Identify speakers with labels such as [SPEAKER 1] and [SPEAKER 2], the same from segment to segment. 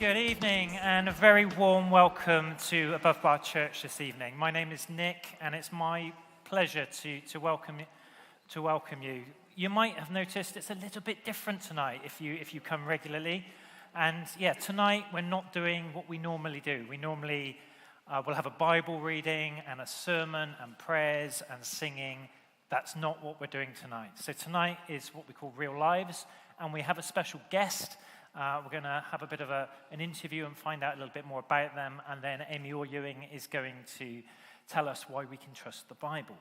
[SPEAKER 1] Good evening and a very warm welcome to Above Bar Church this evening. My name is Nick and it's my pleasure to welcome you. You might have noticed it's a little bit different tonight if you come regularly. And yeah, tonight we're not doing what we normally do. We normally will have a Bible reading and a sermon and prayers and singing. That's not what we're doing tonight. So tonight is what we call Real Lives, and we have a special guest. We're going to have a bit of an interview and find out a little bit more about them, and then Amy Orr-Ewing is going to tell us why we can trust the Bible.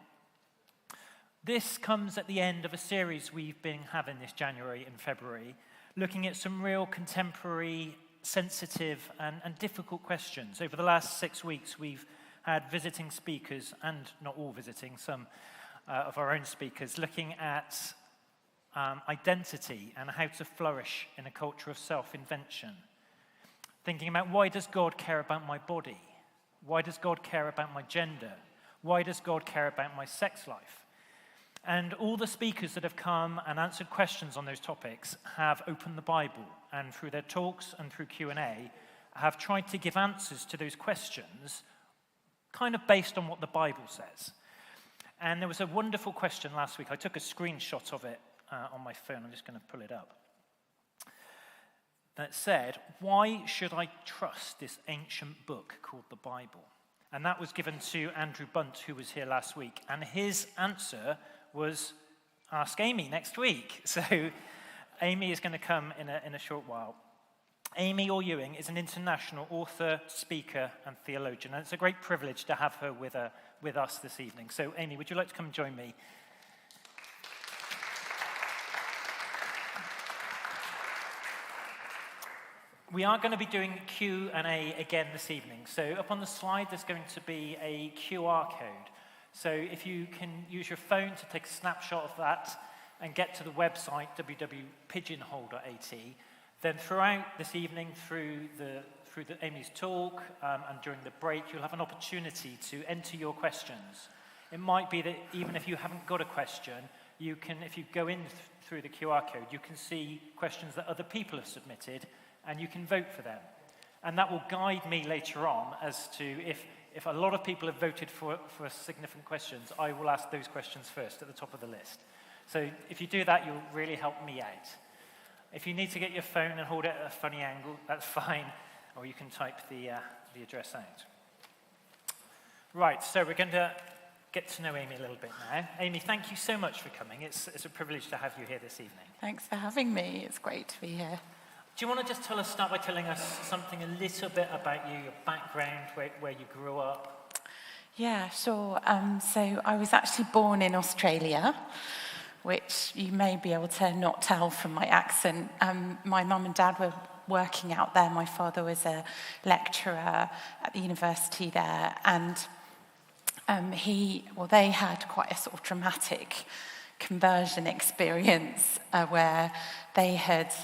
[SPEAKER 1] This comes at the end of a series we've been having this January and February, looking at some real contemporary, sensitive and difficult questions. Over the last 6 weeks, we've had visiting speakers, and not all visiting, some of our own speakers, looking at identity and how to flourish in a culture of self-invention. Thinking about, why does God care about my body? Why does God care about my gender? Why does God care about my sex life? And all the speakers that have come and answered questions on those topics have opened the Bible, and through their talks and through Q&A have tried to give answers to those questions kind of based on what the Bible says. And there was a wonderful question last week. I took a screenshot of it on my phone. I'm just going to pull it up. That said, why should I trust this ancient book called the Bible? And that was given to Andrew Bunt, who was here last week. And his answer was, ask Amy next week. So Amy is going to come in a short while. Amy Orr-Ewing is an international author, speaker, and theologian. And it's a great privilege to have her with us this evening. So Amy, would you like to come join me? We are going to be doing Q&A again this evening. So up on the slide, there's going to be a QR code. So if you can use your phone to take a snapshot of that and get to the website, www.pigeonhole.at, then throughout this evening, through Amy's talk and during the break, you'll have an opportunity to enter your questions. It might be that even if you haven't got a question, you can, if you go in through the QR code, you can see questions that other people have submitted, and you can vote for them. And that will guide me later on as to if a lot of people have voted for significant questions, I will ask those questions first at the top of the list. So if you do that, you'll really help me out. If you need to get your phone and hold it at a funny angle, that's fine, or you can type the address out. Right, so we're going to get to know Amy a little bit now. Amy, thank you so much for coming. It's a privilege to have you here this evening.
[SPEAKER 2] Thanks for having me. It's great to be here.
[SPEAKER 1] Do you want to just start by telling us something a little bit about you, your background, where you grew up?
[SPEAKER 2] Yeah, sure. So I was actually born in Australia, which you may be able to not tell from my accent. My mum and dad were working out there. My father was a lecturer at the university there, and they had quite a sort of dramatic conversion experience where they had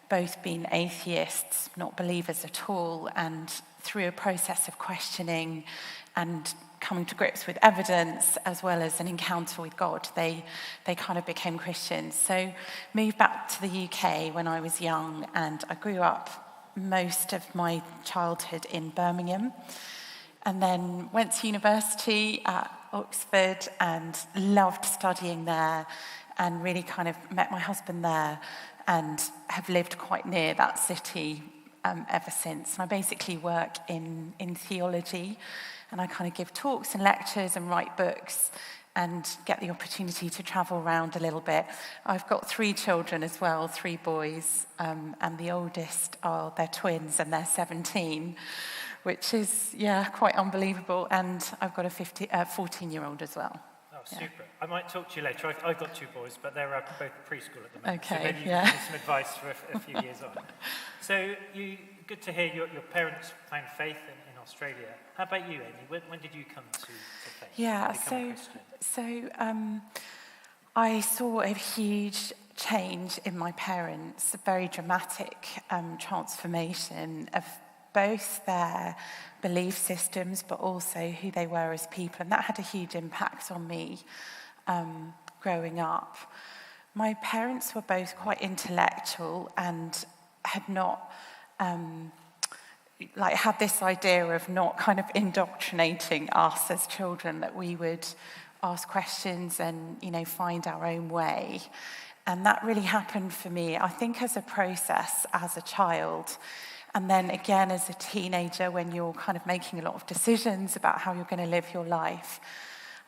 [SPEAKER 2] both been atheists, not believers at all, and through a process of questioning and coming to grips with evidence, as well as an encounter with God, they kind of became Christians. So moved back to the UK when I was young, and I grew up most of my childhood in Birmingham, and then went to university at Oxford and loved studying there, and really kind of met my husband there, and have lived quite near that city ever since. And I basically work in theology, and I kind of give talks and lectures and write books and get the opportunity to travel around a little bit. I've got 3 children as well, 3 boys, and the oldest they're twins and they're 17, which is, quite unbelievable. And I've got a 14-year-old as well.
[SPEAKER 1] Oh, super. Yeah. I might talk to you later. I've got 2 boys, but they're both preschool at the moment.
[SPEAKER 2] Okay,
[SPEAKER 1] so maybe you can give some advice for a few years on. So good to hear your parents found faith in Australia. How about you, Amy? When did you come to faith?
[SPEAKER 2] Yeah, so I saw a huge change in my parents, a very dramatic transformation of both their belief systems, but also who they were as people. And that had a huge impact on me growing up. My parents were both quite intellectual and had not like had this idea of not kind of indoctrinating us as children, that we would ask questions and, find our own way. And that really happened for me, I think, as a process as a child. And then again, as a teenager, when you're kind of making a lot of decisions about how you're going to live your life.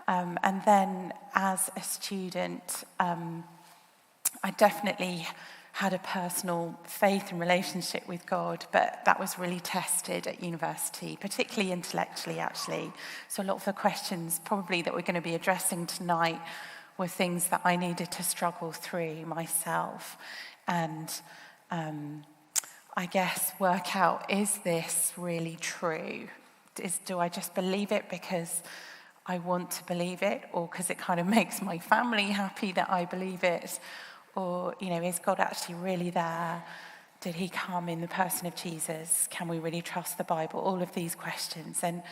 [SPEAKER 2] And then as a student, I definitely had a personal faith and relationship with God, but that was really tested at university, particularly intellectually, actually. So a lot of the questions probably that we're going to be addressing tonight were things that I needed to struggle through myself and I guess work out, is this really true? Do I just believe it because I want to believe it, or because it kind of makes my family happy that I believe it? Or, is God actually really there? Did he come in the person of Jesus? Can we really trust the Bible? All of these questions. And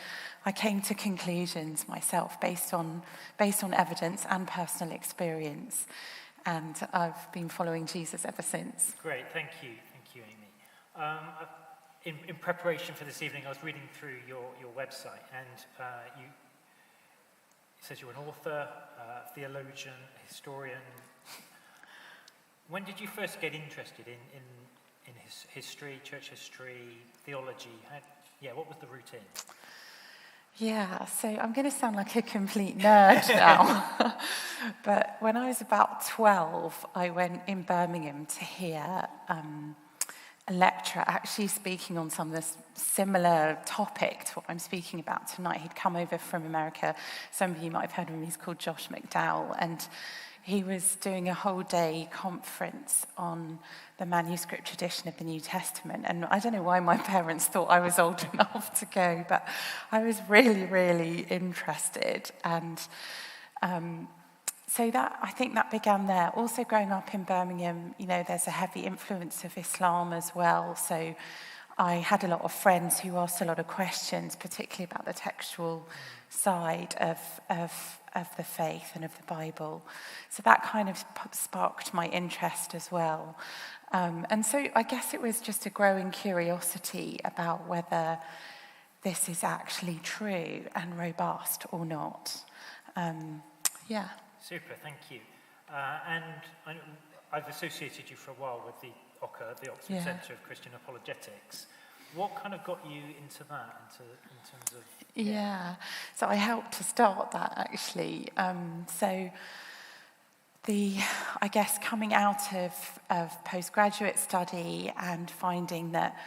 [SPEAKER 2] I came to conclusions myself based on evidence and personal experience. And I've been following Jesus ever since.
[SPEAKER 1] Great, thank you. Thank you, Amy. In preparation for this evening, I was reading through your website, and it says you're an author, theologian, historian. When did you first get interested in history, church history, theology? What was the routine? Yeah,
[SPEAKER 2] so I'm going to sound like a complete nerd now. But when I was about 12, I went in Birmingham to hear a lecturer actually speaking on some of this similar topic to what I'm speaking about tonight. He'd come over from America. Some of you might have heard of him. He's called Josh McDowell. And he was doing a whole day conference on the manuscript tradition of the New Testament. And I don't know why my parents thought I was old enough to go, but I was really, really interested. And so I think that began there. Also growing up in Birmingham, there's a heavy influence of Islam as well. So I had a lot of friends who asked a lot of questions, particularly about the textual side of the faith and of the Bible. So that kind of sparked my interest as well. And so I guess it was just a growing curiosity about whether this is actually true and robust or not.
[SPEAKER 1] Super, thank you. And I've associated you for a while with the OCA, the Oxford Centre of Christian Apologetics. What kind of got you into that, in terms of...
[SPEAKER 2] So I helped to start that, actually. I guess coming out of postgraduate study and finding that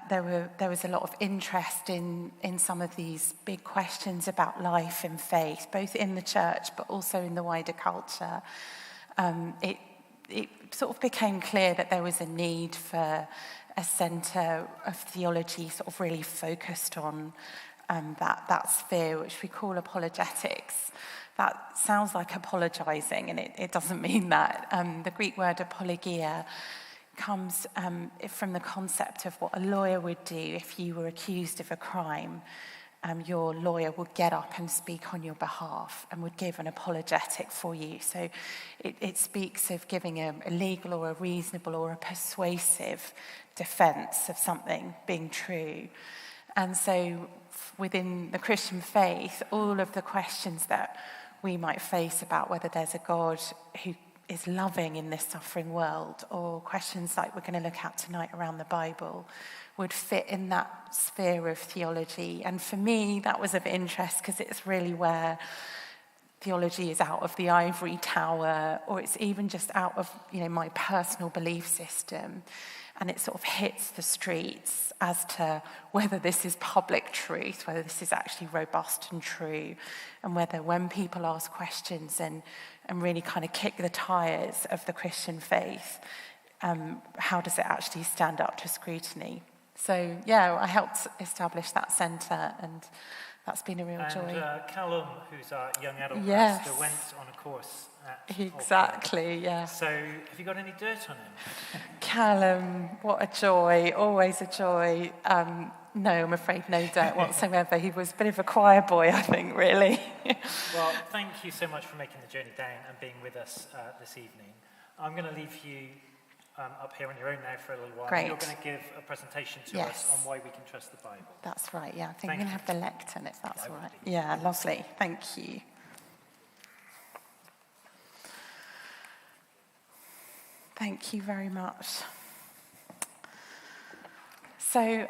[SPEAKER 2] there was a lot of interest in some of these big questions about life and faith, both in the church but also in the wider culture. It sort of became clear that there was a need for a centre of theology sort of really focused on that sphere, which we call apologetics. That sounds like apologising, and it doesn't mean that. The Greek word apologia comes from the concept of what a lawyer would do if you were accused of a crime. Your lawyer would get up and speak on your behalf and would give an apologetic for you. So it speaks of giving a legal or a reasonable or a persuasive defense of something being true. And so within the Christian faith, all of the questions that we might face about whether there's a God who is loving in this suffering world, or questions like we're going to look at tonight around the Bible, would fit in that sphere of theology. And for me, that was of interest because it's really where theology is out of the ivory tower, or it's even just out of, my personal belief system. And it sort of hits the streets as to whether this is public truth, whether this is actually robust and true, and whether when people ask questions and really kind of kick the tires of the Christian faith, how does it actually stand up to scrutiny? So, I helped establish that centre, and that's been a real joy.
[SPEAKER 1] And Callum, who's our young adult pastor, went on a course at
[SPEAKER 2] Exactly,
[SPEAKER 1] Oxford. So, have you got any dirt on him?
[SPEAKER 2] Callum, what a joy, always a joy. No, I'm afraid no dirt whatsoever. He was a bit of a choir boy, I think, really.
[SPEAKER 1] Well, thank you so much for making the journey down and being with us this evening. I'm going to leave you up here on your own now for a little while.
[SPEAKER 2] Great.
[SPEAKER 1] You're going to give a presentation to
[SPEAKER 2] Yes.
[SPEAKER 1] us on why we can trust the Bible.
[SPEAKER 2] That's right, yeah. I think
[SPEAKER 1] Thank
[SPEAKER 2] we're going to
[SPEAKER 1] you.
[SPEAKER 2] have the lectern, if that's
[SPEAKER 1] Yeah,
[SPEAKER 2] all right.
[SPEAKER 1] will
[SPEAKER 2] Yeah, lovely. Thank you. Thank you very much. So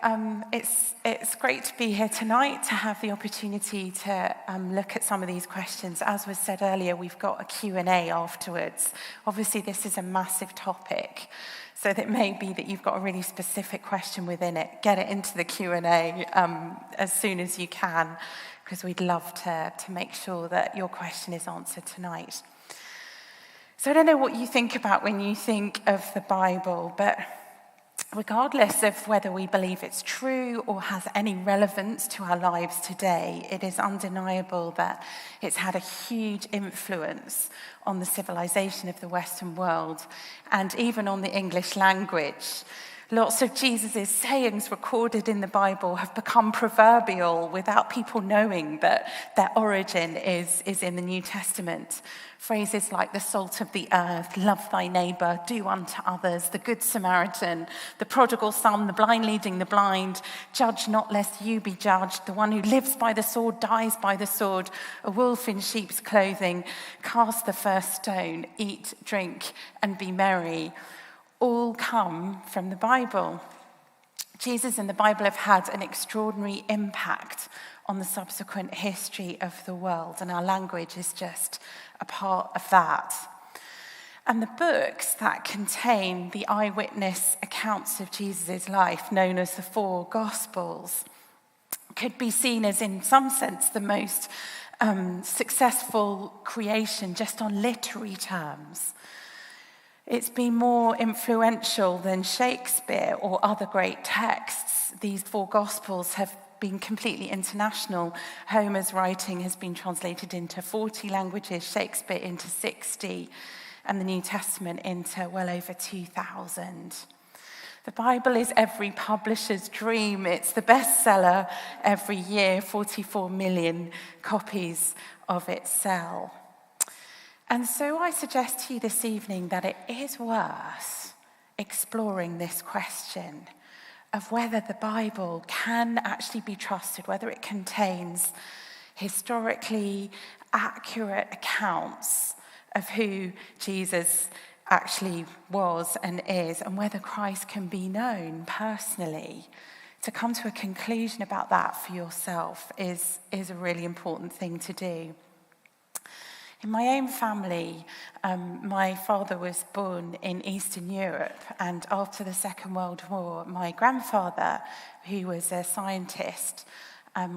[SPEAKER 2] it's great to be here tonight, to have the opportunity to look at some of these questions. As was said earlier, we've got a Q&A afterwards. Obviously, this is a massive topic, so that may be that you've got a really specific question within it. Get it into the Q&A as soon as you can, because we'd love to make sure that your question is answered tonight. So I don't know what you think about when you think of the Bible, but regardless of whether we believe it's true or has any relevance to our lives today, it is undeniable that it's had a huge influence on the civilization of the Western world and even on the English language. Lots of Jesus' sayings recorded in the Bible have become proverbial without people knowing that their origin is in the New Testament. Phrases like the salt of the earth, love thy neighbor, do unto others, the good Samaritan, the prodigal son, the blind leading the blind, judge not lest you be judged, the one who lives by the sword dies by the sword, a wolf in sheep's clothing, cast the first stone, eat, drink, and be merry, all come from the Bible. Jesus and the Bible have had an extraordinary impact on the subsequent history of the world, and our language is just a part of that. And the books that contain the eyewitness accounts of Jesus' life, known as the four Gospels, could be seen as, in some sense, the most successful creation just on literary terms. It's been more influential than Shakespeare or other great texts. These four Gospels have been completely international. Homer's writing has been translated into 40 languages, Shakespeare into 60, and the New Testament into well over 2,000. The Bible is every publisher's dream. It's the bestseller every year. 44 million copies of it sell. And so I suggest to you this evening that it is worth exploring this question of whether the Bible can actually be trusted, whether it contains historically accurate accounts of who Jesus actually was and is, and whether Christ can be known personally. To come to a conclusion about that for yourself is a really important thing to do. In my own family, my father was born in Eastern Europe, and after the Second World War, my grandfather, who was a scientist,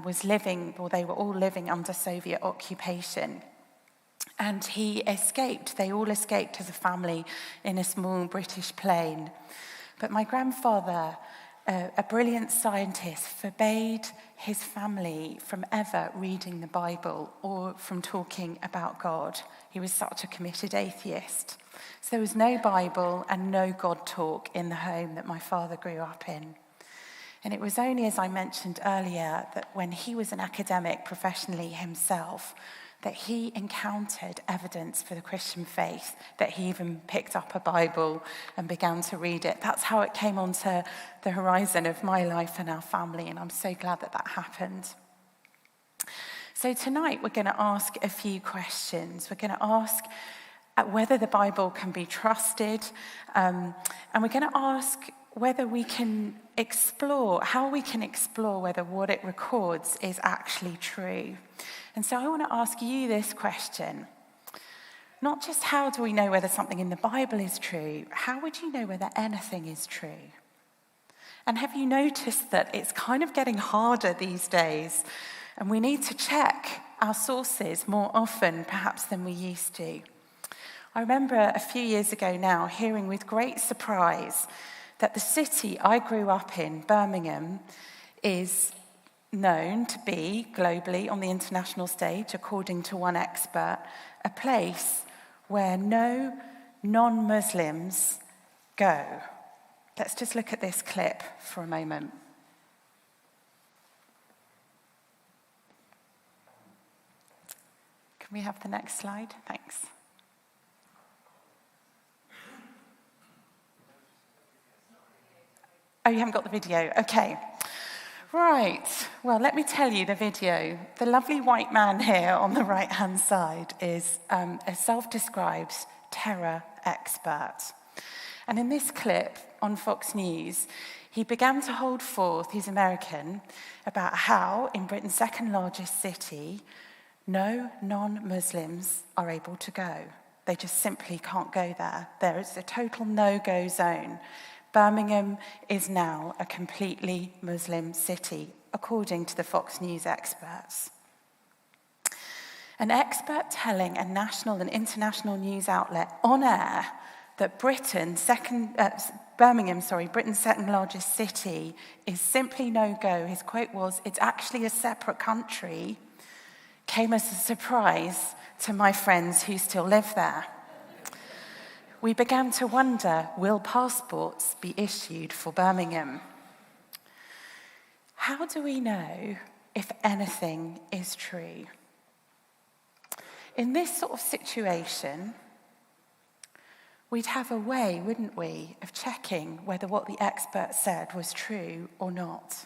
[SPEAKER 2] was living, or they were all living under Soviet occupation. And he escaped. They all escaped as a family in a small British plane. But my grandfather, a brilliant scientist, forbade his family from ever reading the Bible or from talking about God. He was such a committed atheist. So there was no Bible and no God talk in the home that my father grew up in. And it was only, as I mentioned earlier, that when he was an academic professionally himself, that he encountered evidence for the Christian faith, that he even picked up a Bible and began to read it. That's how it came onto the horizon of my life and our family, and I'm so glad that that happened. So tonight we're going to ask a few questions. We're going to ask whether the Bible can be trusted, and we're going to ask whether we can explore, how we can explore whether what it records is actually true. And so I want to ask you this question. Not just how do we know whether something in the Bible is true, how would you know whether anything is true? And have you noticed that it's kind of getting harder these days, and we need to check our sources more often perhaps than we used to? I remember a few years ago now hearing with great surprise that the city I grew up in, Birmingham, is known to be globally on the international stage, according to one expert, a place where no non-Muslims go. Let's just look at this clip for a moment. Can we have the next slide? Thanks. Oh, you haven't got the video? Okay. Right. Well, let me tell you the video. The lovely white man here on the right-hand side is a self-described terror expert. And in this clip on Fox News, he began to hold forth, he's American, about how in Britain's second largest city, no non-Muslims are able to go. They just simply can't go there. There is a total no-go zone. Birmingham is now a completely Muslim city, according to the Fox News experts. An expert telling a national and international news outlet on air that Britain's second largest city is simply no-go. His quote was, "It's actually a separate country," came as a surprise to my friends who still live there. We began to wonder, will passports be issued for Birmingham? How do we know if anything is true? In this sort of situation, we'd have a way, wouldn't we, of checking whether what the expert said was true or not.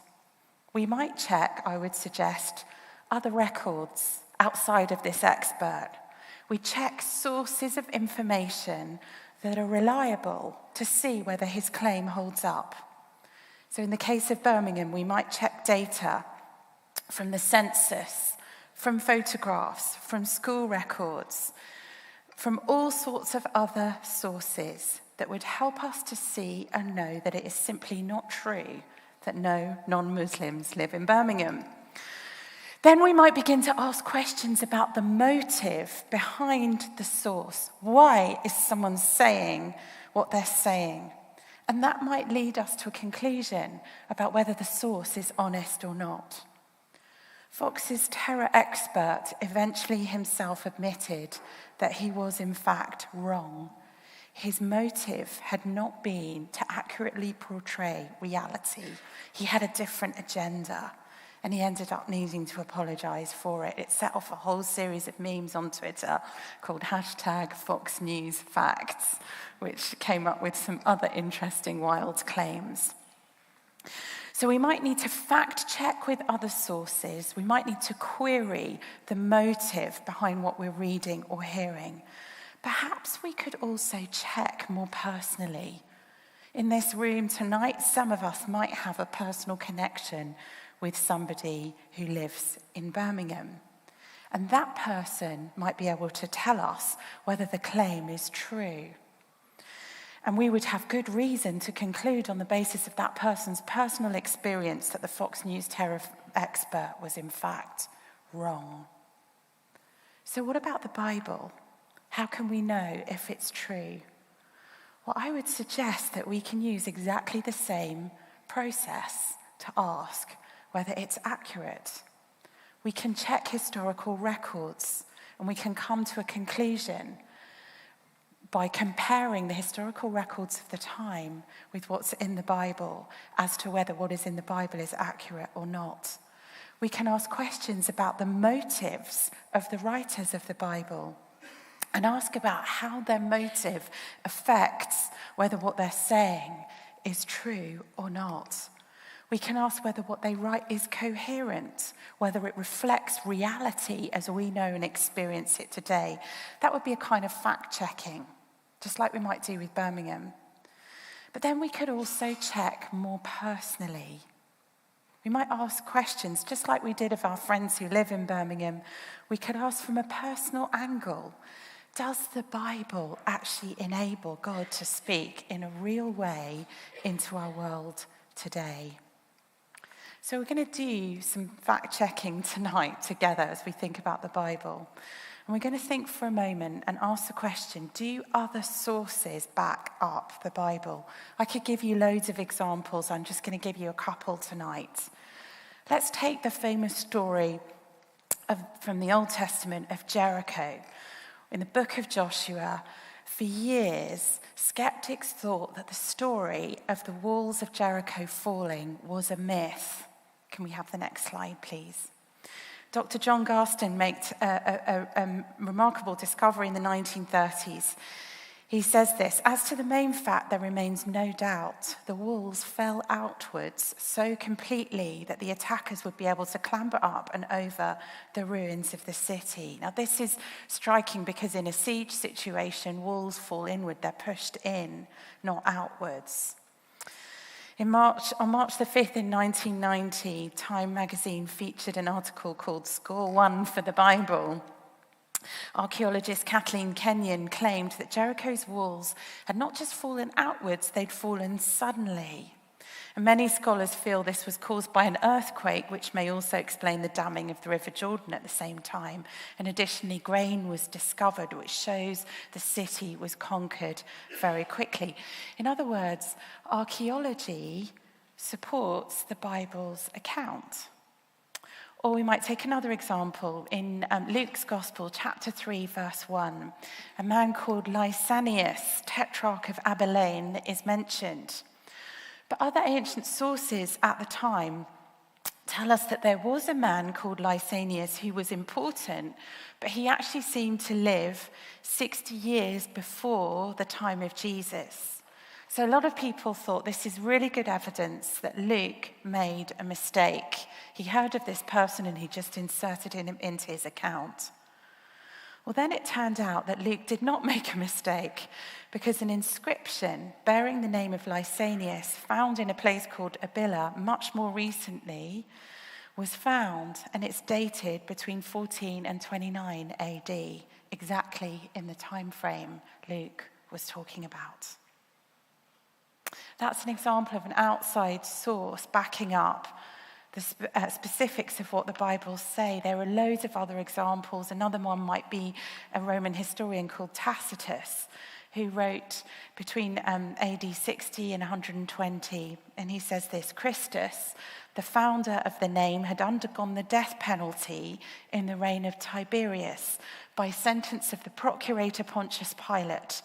[SPEAKER 2] We might check, I would suggest, other records outside of this expert. We check sources of information that are reliable to see whether his claim holds up. So in the case of Birmingham, we might check data from the census, from photographs, from school records, from all sorts of other sources that would help us to see and know that it is simply not true that no non-Muslims live in Birmingham. Then we might begin to ask questions about the motive behind the source. Why is someone saying what they're saying? And that might lead us to a conclusion about whether the source is honest or not. Fox's terror expert eventually himself admitted that he was in fact wrong. His motive had not been to accurately portray reality. He had a different agenda. And he ended up needing to apologize for it. It set off a whole series of memes on Twitter called #FoxNewsFacts, which came up with some other interesting wild claims. So we might need to fact check with other sources. We might need to query the motive behind what we're reading or hearing. Perhaps we could also check more personally. In this room tonight, some of us might have a personal connection with somebody who lives in Birmingham. And that person might be able to tell us whether the claim is true. And we would have good reason to conclude on the basis of that person's personal experience that the Fox News terror expert was in fact wrong. So what about the Bible? How can we know if it's true? Well, I would suggest that we can use exactly the same process to ask whether it's accurate. We can check historical records and we can come to a conclusion by comparing the historical records of the time with what's in the Bible as to whether what is in the Bible is accurate or not. We can ask questions about the motives of the writers of the Bible and ask about how their motive affects whether what they're saying is true or not. We can ask whether what they write is coherent, whether it reflects reality as we know and experience it today. That would be a kind of fact-checking, just like we might do with Birmingham. But then we could also check more personally. We might ask questions, just like we did of our friends who live in Birmingham. We could ask from a personal angle. Does the Bible actually enable God to speak in a real way into our world today? So we're going to do some fact-checking tonight together as we think about the Bible. And we're going to think for a moment and ask the question, do other sources back up the Bible? I could give you loads of examples. I'm just going to give you a couple tonight. Let's take the famous story from the Old Testament of Jericho. In the book of Joshua, for years, skeptics thought that the story of the walls of Jericho falling was a myth. Can we have the next slide, please? Dr. John Garston made a remarkable discovery in the 1930s. He says this, "As to the main fact, there remains no doubt. The walls fell outwards so completely that the attackers would be able to clamber up and over the ruins of the city." Now, this is striking because in a siege situation, walls fall inward. They're pushed in, not outwards. On March the 5th in 1990, Time magazine featured an article called "Score One for the Bible." Archaeologist Kathleen Kenyon claimed that Jericho's walls had not just fallen outwards, they'd fallen suddenly. And many scholars feel this was caused by an earthquake, which may also explain the damming of the River Jordan at the same time. And additionally, grain was discovered, which shows the city was conquered very quickly. In other words, archaeology supports the Bible's account. Or we might take another example. In Luke's Gospel, chapter 3, verse 1, a man called Lysanias, tetrarch of Abilene, is mentioned. But other ancient sources at the time tell us that there was a man called Lysanias who was important, but he actually seemed to live 60 years before the time of Jesus. So a lot of people thought this is really good evidence that Luke made a mistake. He heard of this person and he just inserted him into his account. Well, then it turned out that Luke did not make a mistake, because an inscription bearing the name of Lysanias, found in a place called Abila much more recently, was found, and it's dated between 14 and 29 AD, exactly in the time frame Luke was talking about. That's an example of an outside source backing up the specifics of what the Bible say. There are loads of other examples. Another one might be a Roman historian called Tacitus, who wrote between AD 60 and 120. And he says this: "Christus, the founder of the name, had undergone the death penalty in the reign of Tiberius by sentence of the procurator Pontius Pilate.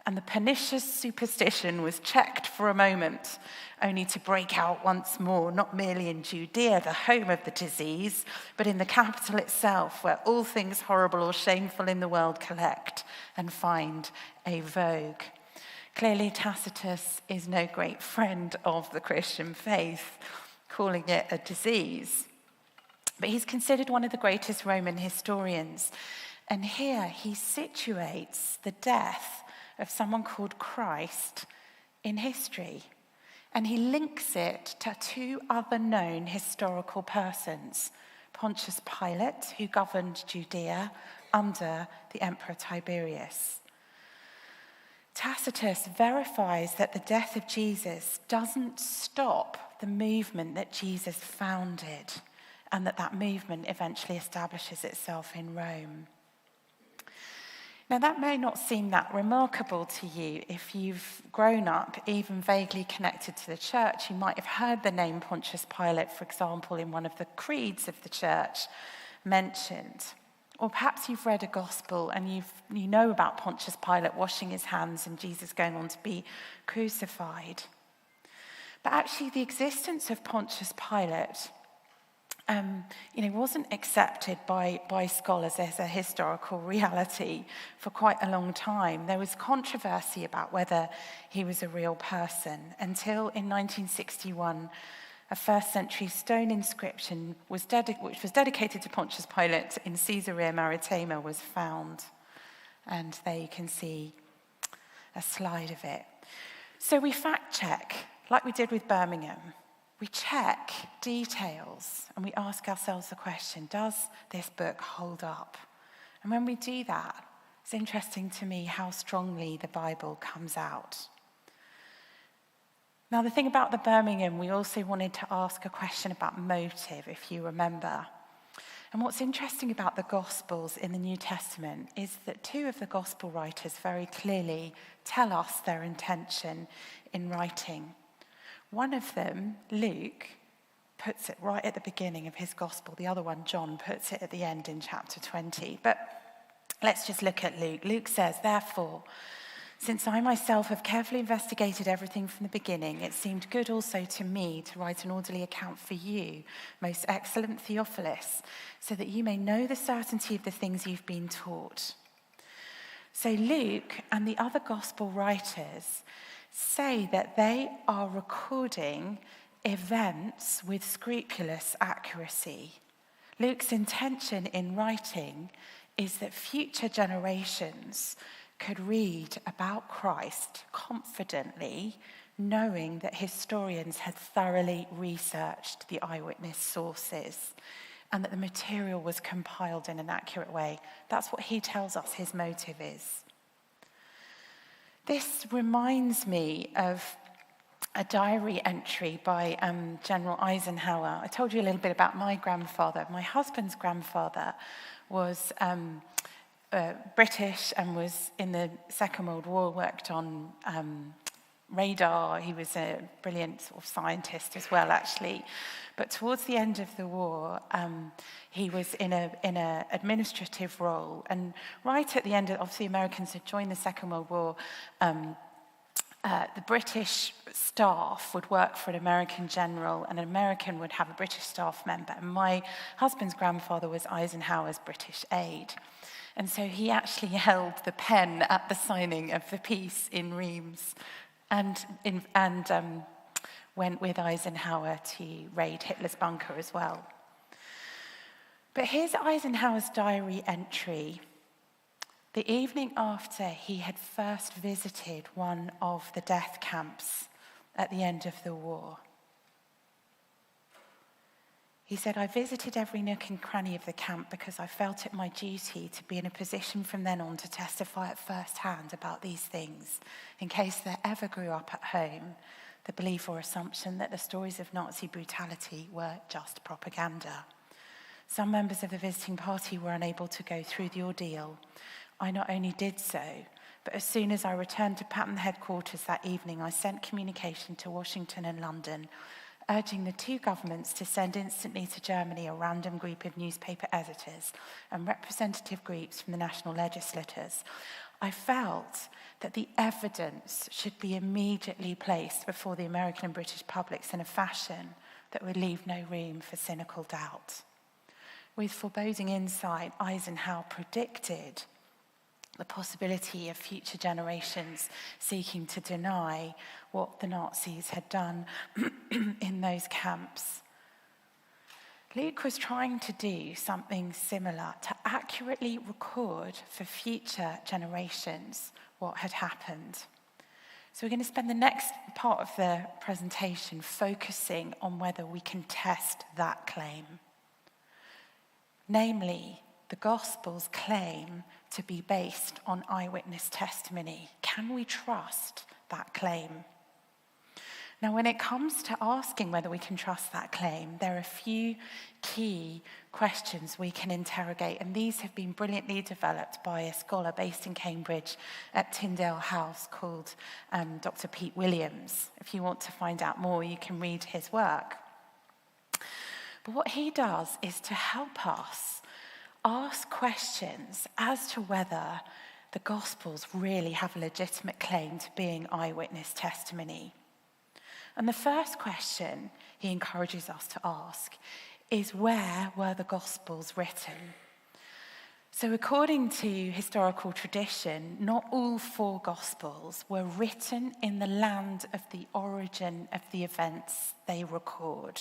[SPEAKER 2] And the pernicious superstition was checked for a moment, only to break out once more, not merely in Judea, the home of the disease, but in the capital itself, where all things horrible or shameful in the world collect and find a vogue." Clearly, Tacitus is no great friend of the Christian faith, calling it a disease. But he's considered one of the greatest Roman historians. And here he situates the death of someone called Christ in history. And he links it to two other known historical persons: Pontius Pilate, who governed Judea under the Emperor Tiberius. Tacitus verifies that the death of Jesus doesn't stop the movement that Jesus founded, and that movement eventually establishes itself in Rome. Now, that may not seem that remarkable to you if you've grown up even vaguely connected to the church. You might have heard the name Pontius Pilate, for example, in one of the creeds of the church mentioned. Or perhaps you've read a gospel and you know about Pontius Pilate washing his hands and Jesus going on to be crucified. But actually, the existence of Pontius Pilate wasn't accepted by scholars as a historical reality for quite a long time. There was controversy about whether he was a real person until in 1961, a first-century stone inscription which was dedicated to Pontius Pilate in Caesarea Maritima was found. And there you can see a slide of it. So we fact-check, like we did with Birmingham. We check details and we ask ourselves the question, does this book hold up? And when we do that, it's interesting to me how strongly the Bible comes out. Now, the thing about the Birmingham, we also wanted to ask a question about motive, if you remember. And what's interesting about the Gospels in the New Testament is that two of the Gospel writers very clearly tell us their intention in writing. One of them, Luke, puts it right at the beginning of his gospel. The other one, John, puts it at the end in chapter 20. But let's just look at Luke. Luke says, "Therefore, since I myself have carefully investigated everything from the beginning, it seemed good also to me to write an orderly account for you, most excellent Theophilus, so that you may know the certainty of the things you've been taught." So Luke and the other gospel writers say that they are recording events with scrupulous accuracy. Luke's intention in writing is that future generations could read about Christ confidently, knowing that historians had thoroughly researched the eyewitness sources and that the material was compiled in an accurate way. That's what he tells us his motive is. This reminds me of a diary entry by General Eisenhower. I told you a little bit about my grandfather. My husband's grandfather was British and was in the Second World War, worked on radar. He was a brilliant sort of scientist as well, actually. But towards the end of the war, he was in a administrative role. And right at the end, obviously Americans had joined the Second World War. The British staff would work for an American general, and an American would have a British staff member. And my husband's grandfather was Eisenhower's British aide. And so he actually held the pen at the signing of the peace in Reims and went with Eisenhower to raid Hitler's bunker as well. But here's Eisenhower's diary entry. The evening after he had first visited one of the death camps at the end of the war. He said, "I visited every nook and cranny of the camp because I felt it my duty to be in a position from then on to testify at first hand about these things, in case there ever grew up at home the belief or assumption that the stories of Nazi brutality were just propaganda. Some members of the visiting party were unable to go through the ordeal. I not only did so, but as soon as I returned to Patton headquarters that evening, I sent communication to Washington and London, urging the two governments to send instantly to Germany a random group of newspaper editors and representative groups from the national legislatures. I felt that the evidence should be immediately placed before the American and British publics in a fashion that would leave no room for cynical doubt." With foreboding insight, Eisenhower predicted the possibility of future generations seeking to deny what the Nazis had done in those camps. Luke was trying to do something similar, to accurately record for future generations what had happened. So we're going to spend the next part of the presentation focusing on whether we can test that claim. Namely, the Gospels claim to be based on eyewitness testimony. Can we trust that claim? Now, when it comes to asking whether we can trust that claim, there are a few key questions we can interrogate, and these have been brilliantly developed by a scholar based in Cambridge at Tyndale House called Dr. Pete Williams. If you want to find out more, you can read his work. But what he does is to help us ask questions as to whether the Gospels really have a legitimate claim to being eyewitness testimony. And the first question he encourages us to ask is, where were the Gospels written? So according to historical tradition, not all four Gospels were written in the land of the origin of the events they record.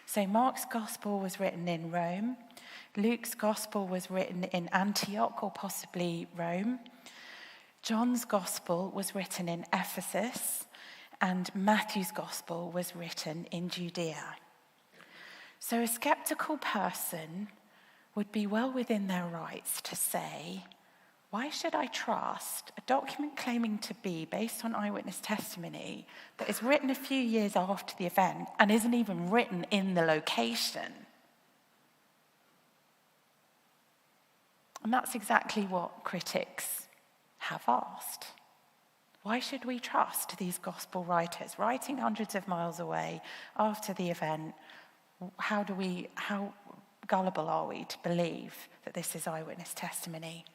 [SPEAKER 2] So Mark's Gospel was written in Rome, Luke's Gospel was written in Antioch or possibly Rome, John's Gospel was written in Ephesus, and Matthew's Gospel was written in Judea. So a skeptical person would be well within their rights to say, why should I trust a document claiming to be based on eyewitness testimony that is written a few years after the event and isn't even written in the location? And that's exactly what critics have asked. Why should we trust these gospel writers writing hundreds of miles away after the event? How gullible are we to believe that this is eyewitness testimony?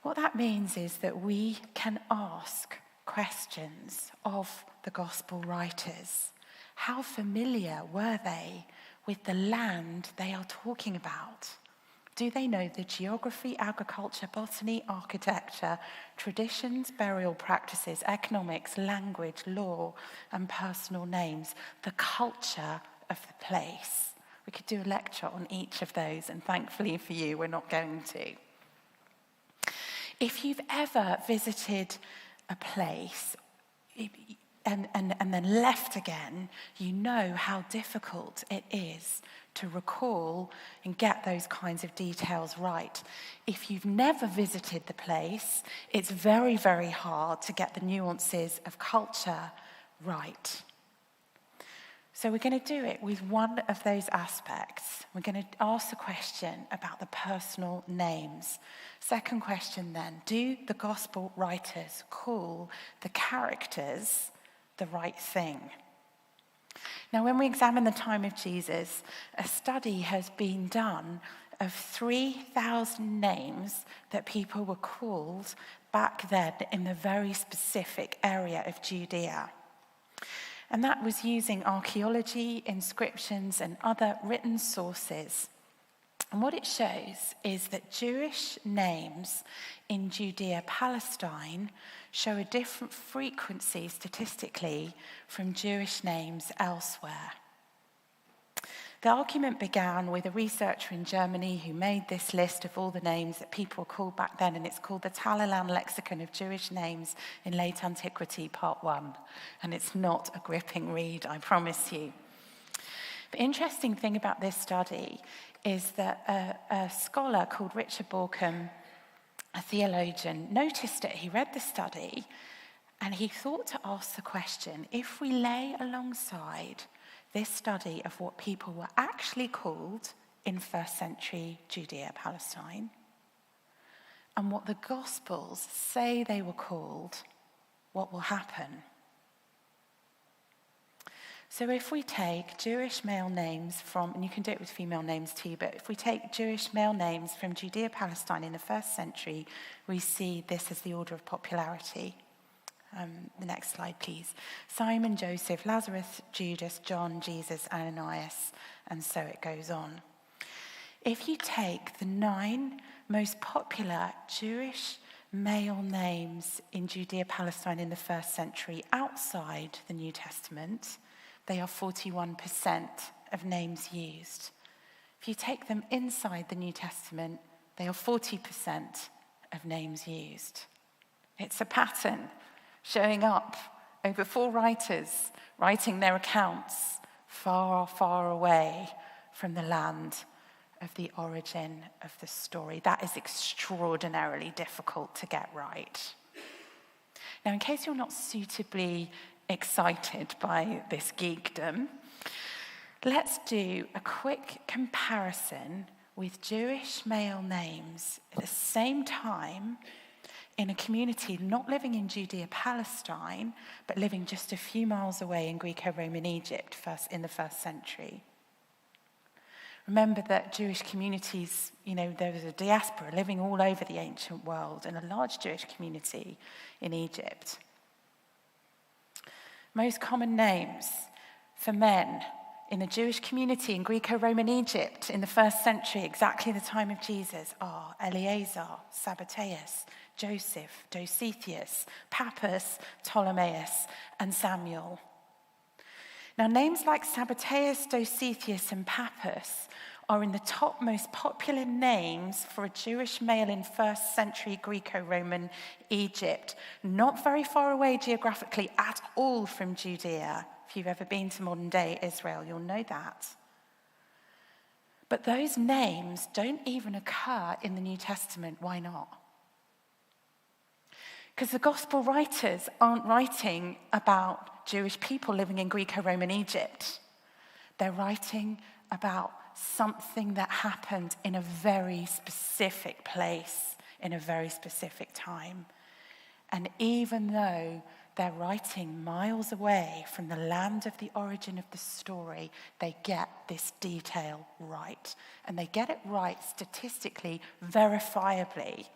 [SPEAKER 2] What that means is that we can ask questions of the gospel writers. How familiar were they with the land they are talking about? Do they know the geography, agriculture, botany, architecture, traditions, burial practices, economics, language, law, and personal names, the culture of the place? We could do a lecture on each of those, and thankfully for you, we're not going to. If you've ever visited a place and then left again, you know how difficult it is to recall and get those kinds of details right. If you've never visited the place, it's very, very hard to get the nuances of culture right. So we're going to do it with one of those aspects. We're going to ask the question about the personal names. Second question then, do the gospel writers call the characters the right thing? Now, when we examine the time of Jesus, a study has been done of 3,000 names that people were called back then in the very specific area of Judea. And that was using archaeology, inscriptions, and other written sources. And what it shows is that Jewish names in Judea, Palestine, show a different frequency statistically from Jewish names elsewhere. The argument began with a researcher in Germany who made this list of all the names that people were called back then, and it's called the Talalan Lexicon of Jewish Names in Late Antiquity, Part 1. And it's not a gripping read, I promise you. The interesting thing about this study is that a scholar called Richard Borkham, a theologian, noticed it. He read the study, and he thought to ask the question, if we lay alongside this study of what people were actually called in first century Judea, Palestine, and what the Gospels say they were called, what will happen? So if we take Jewish male names from, and you can do it with female names too, but if we take Jewish male names from Judea, Palestine in the first century, we see this as the order of popularity. The next slide, please. Simon, Joseph, Lazarus, Judas, John, Jesus, Ananias, and so it goes on. If you take the 9 most popular Jewish male names in Judea, Palestine in the first century outside the New Testament, they are 41% of names used. If you take them inside the New Testament, they are 40% of names used. It's a pattern showing up over 4 writers writing their accounts far, far away from the land of the origin of the story. That is extraordinarily difficult to get right. Now, in case you're not suitably excited by this geekdom, let's do a quick comparison with Jewish male names at the same time in a community not living in Judea, Palestine, but living just a few miles away in Greco-Roman Egypt in the first century. Remember that Jewish communities, there was a diaspora living all over the ancient world and a large Jewish community in Egypt. Most common names for men in the Jewish community in Greco-Roman Egypt in the first century, exactly the time of Jesus, are Eleazar, Sabbateus, Joseph, Dositheus, Pappus, Ptolemaeus, and Samuel. Now, names like Sabbateus, Dositheus, and Pappus are in the top most popular names for a Jewish male in first century Greco-Roman Egypt, not very far away geographically at all from Judea. If you've ever been to modern day Israel, you'll know that. But those names don't even occur in the New Testament. Why not? Because the gospel writers aren't writing about Jewish people living in Greco-Roman Egypt. They're writing about something that happened in a very specific place, in a very specific time. And even though they're writing miles away from the land of the origin of the story, they get this detail right. And they get it right statistically, verifiably.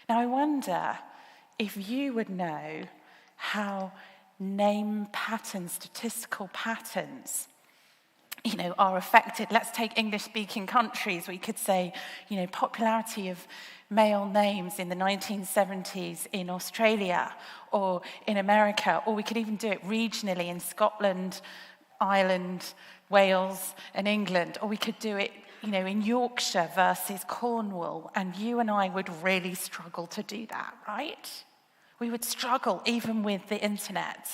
[SPEAKER 2] Now, I wonder if you would know how name patterns, statistical patterns, are affected. Let's take English-speaking countries. We could say, popularity of male names in the 1970s in Australia or in America, or we could even do it regionally in Scotland, Ireland, Wales, and England, or we could do it, in Yorkshire versus Cornwall, and you and I would really struggle to do that, right? We would struggle even with the internet.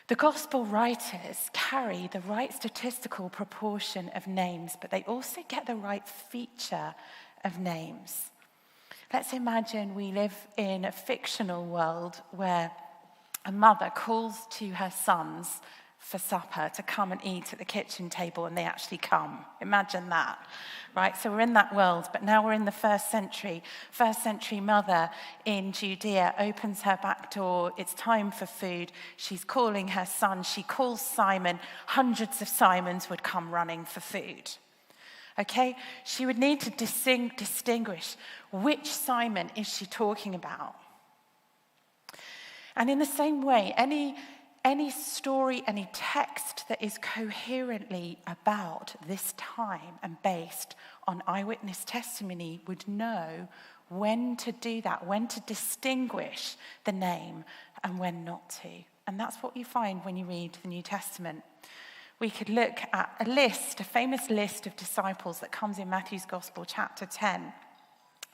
[SPEAKER 2] The gospel writers carry the right statistical proportion of names, but they also get the right feature of names. Let's imagine we live in a fictional world where a mother calls to her sons for supper to come and eat at the kitchen table, and they actually come. Imagine that, right? So we're in that world, but now we're in the first century. First century mother in Judea opens her back door. It's time for food. She's calling her son. She calls Simon. Hundreds of Simons would come running for food. Okay? She would need to distinguish which Simon is she talking about. And in the same way, any story, any text that is coherently about this time and based on eyewitness testimony would know when to do that, when to distinguish the name and when not to. And that's what you find when you read the New Testament. We could look at a famous list of disciples that comes in Matthew's Gospel, chapter 10,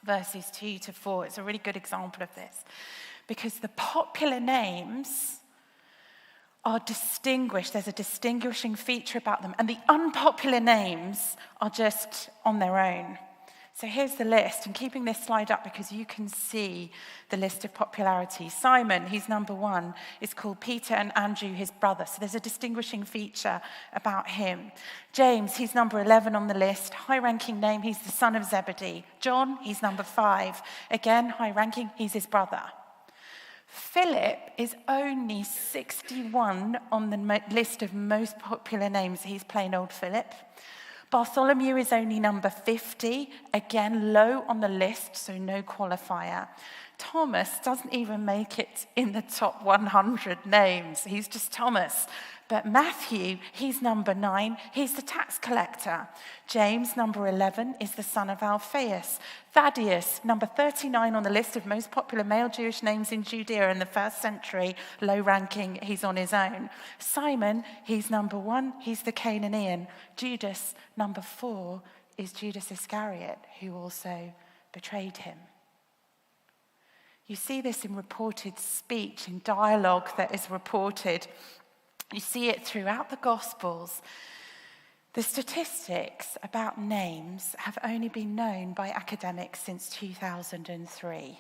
[SPEAKER 2] verses 2 to 4. It's a really good example of this, because the popular names are distinguished. There's a distinguishing feature about them. And the unpopular names are just on their own. So here's the list. I'm keeping this slide up because you can see the list of popularity. Simon, he's number 1, is called Peter, and Andrew, his brother. So there's a distinguishing feature about him. James, he's number 11 on the list. High-ranking name, he's the son of Zebedee. John, he's number 5. Again, high-ranking, he's his brother. Philip is only 61 on the list of most popular names. He's plain old Philip. Bartholomew is only number 50, again low on the list, so no qualifier. Thomas doesn't even make it in the top 100 names. He's just Thomas. But Matthew, he's number 9. He's the tax collector. James, number 11, is the son of Alphaeus. Thaddeus, number 39 on the list of most popular male Jewish names in Judea in the first century, low ranking, he's on his own. Simon, he's number 1, he's the Canaanian. Judas, number 4, is Judas Iscariot, who also betrayed him. You see this in reported speech, in dialogue that is reported. You see it throughout the Gospels. The statistics about names have only been known by academics since 2003.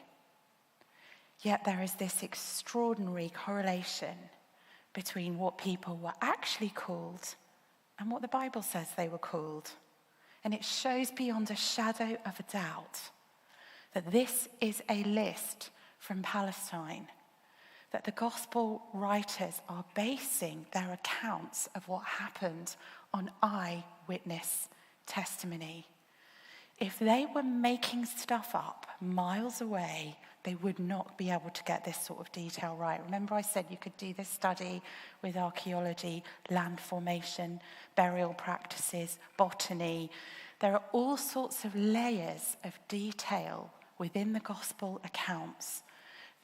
[SPEAKER 2] Yet there is this extraordinary correlation between what people were actually called and what the Bible says they were called. And it shows beyond a shadow of a doubt that this is a list from Palestine, that the gospel writers are basing their accounts of what happened on eyewitness testimony. If they were making stuff up miles away, they would not be able to get this sort of detail right. Remember I said you could do this study with archaeology, land formation, burial practices, botany. There are all sorts of layers of detail within the gospel accounts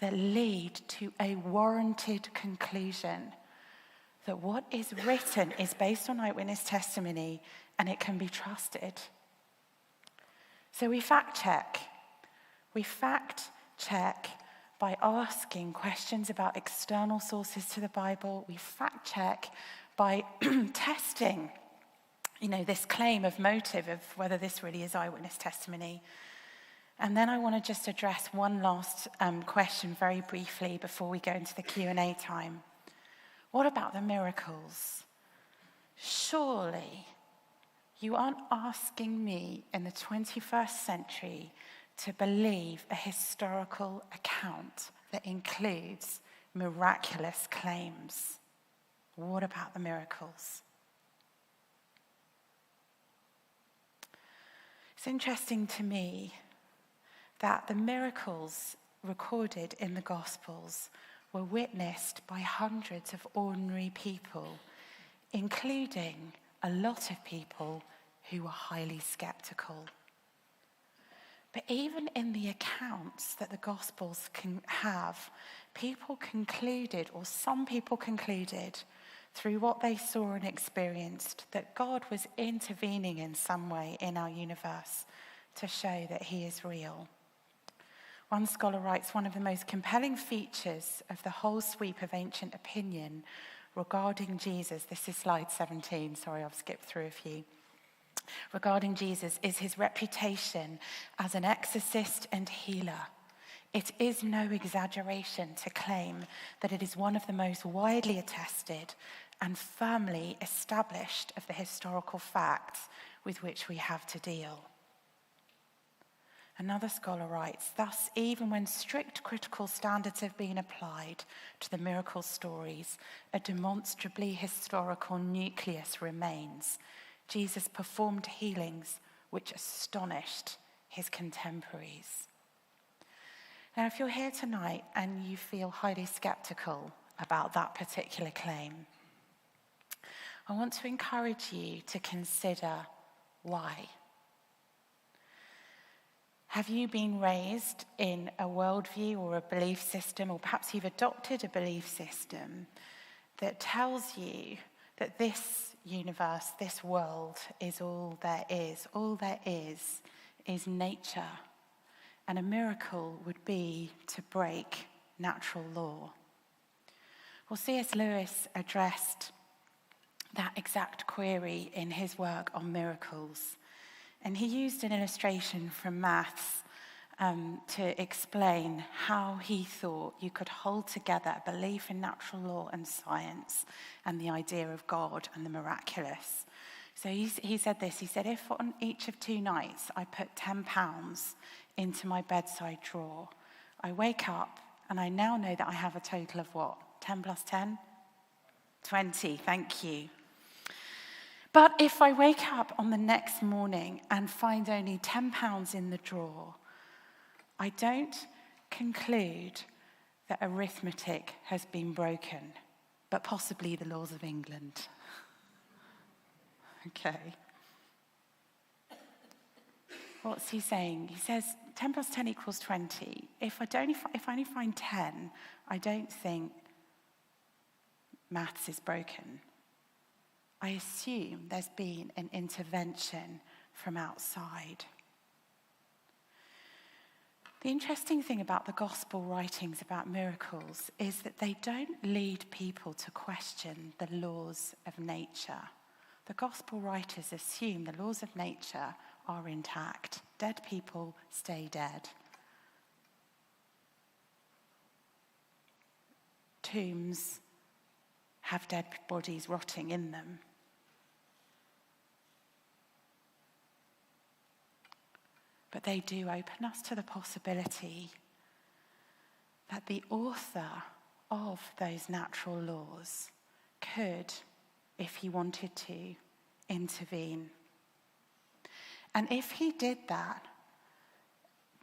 [SPEAKER 2] that lead to a warranted conclusion that what is written is based on eyewitness testimony and it can be trusted. So we fact check. We fact check by asking questions about external sources to the Bible. We fact check by testing, this claim of motive of whether this really is eyewitness testimony. And then I want to just address one last question very briefly before we go into the Q&A time. What about the miracles? Surely you aren't asking me in the 21st century to believe a historical account that includes miraculous claims. What about the miracles? It's interesting to me that the miracles recorded in the Gospels were witnessed by hundreds of ordinary people including a lot of people who were highly skeptical. But even in the accounts that the Gospels can have, people concluded, or some people concluded, through what they saw and experienced, that God was intervening in some way in our universe to show that he is real. One scholar writes, one of the most compelling features of the whole sweep of ancient opinion regarding Jesus, this is slide 17, sorry, I've skipped through a few, regarding Jesus is his reputation as an exorcist and healer. It is no exaggeration to claim that it is one of the most widely attested and firmly established of the historical facts with which we have to deal. Another scholar writes, thus, even when strict critical standards have been applied to the miracle stories, a demonstrably historical nucleus remains. Jesus performed healings which astonished his contemporaries. Now, if you're here tonight and you feel highly skeptical about that particular claim, I want to encourage you to consider why. Have you been raised in a worldview or a belief system, or perhaps you've adopted a belief system that tells you that this universe, this world, is all there is? All there is nature, and a miracle would be to break natural law. Well, C.S. Lewis addressed that exact query in his work on miracles. And he used an illustration from maths to explain how he thought you could hold together a belief in natural law and science and the idea of God and the miraculous. So he said this, he said, if on each of 2 nights I put £10 into my bedside drawer, I wake up and I now know that I have a total of what? 10 plus 10? 20, thank you. But if I wake up on the next morning and find only £10 in the drawer, I don't conclude that arithmetic has been broken, but possibly the laws of England. Okay. What's he saying? He says 10 plus 10 equals 20. If I only find 10, I don't think maths is broken. I assume there's been an intervention from outside. The interesting thing about the gospel writings about miracles is that they don't lead people to question the laws of nature. The gospel writers assume the laws of nature are intact. Dead people stay dead. Tombs have dead bodies rotting in them. But they do open us to the possibility that the author of those natural laws could, if he wanted to, intervene. And if he did that,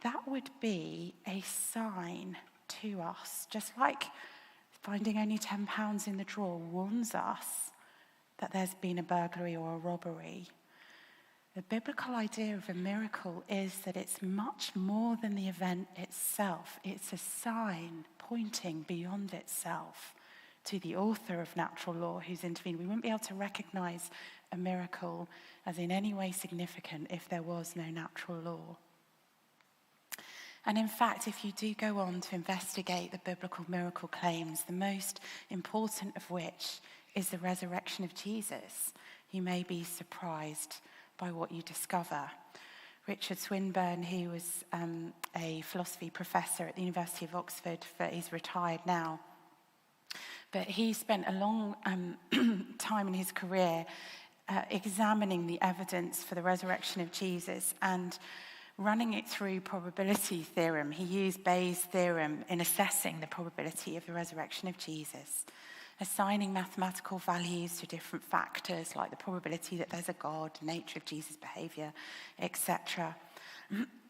[SPEAKER 2] that would be a sign to us, just like finding only £10 in the drawer warns us that there's been a burglary or a robbery. The biblical idea of a miracle is that it's much more than the event itself. It's a sign pointing beyond itself to the author of natural law who's intervened. We wouldn't be able to recognize a miracle as in any way significant if there was no natural law. And in fact, if you do go on to investigate the biblical miracle claims, the most important of which is the resurrection of Jesus, you may be surprised by what you discover. Richard Swinburne, who was a philosophy professor at the University of Oxford, he's retired now, but he spent a long time in his career examining the evidence for the resurrection of Jesus and running it through probability theorem. He used Bayes' theorem in assessing the probability of the resurrection of Jesus, assigning mathematical values to different factors like the probability that there's a God, nature of Jesus' behavior, etc.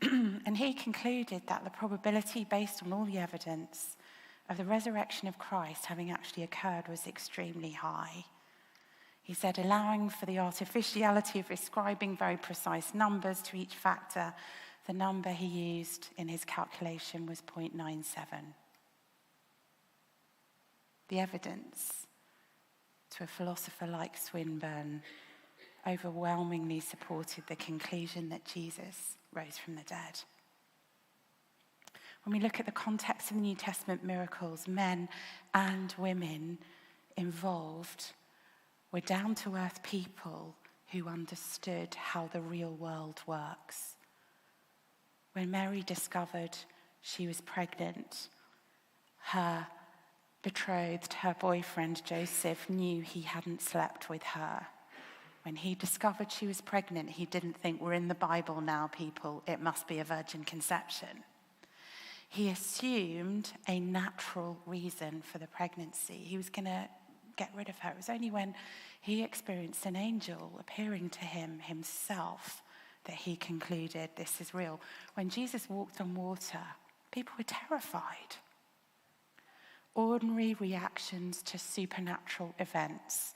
[SPEAKER 2] And he concluded that the probability based on all the evidence of the resurrection of Christ having actually occurred was extremely high. He said, allowing for the artificiality of ascribing very precise numbers to each factor, the number he used in his calculation was 0.97. The evidence, to a philosopher like Swinburne, overwhelmingly supported the conclusion that Jesus rose from the dead. When we look at the context of the New Testament miracles, men and women involved were down-to-earth people who understood how the real world works. When Mary discovered she was pregnant, her betrothed, her boyfriend Joseph, knew he hadn't slept with her. When he discovered she was pregnant, he didn't think, we're in the Bible now, people, it must be a virgin conception. He assumed a natural reason for the pregnancy. He was going to get rid of her. It was only when he experienced an angel appearing to him himself that he concluded this is real. When Jesus walked on water, people were terrified. Ordinary reactions to supernatural events.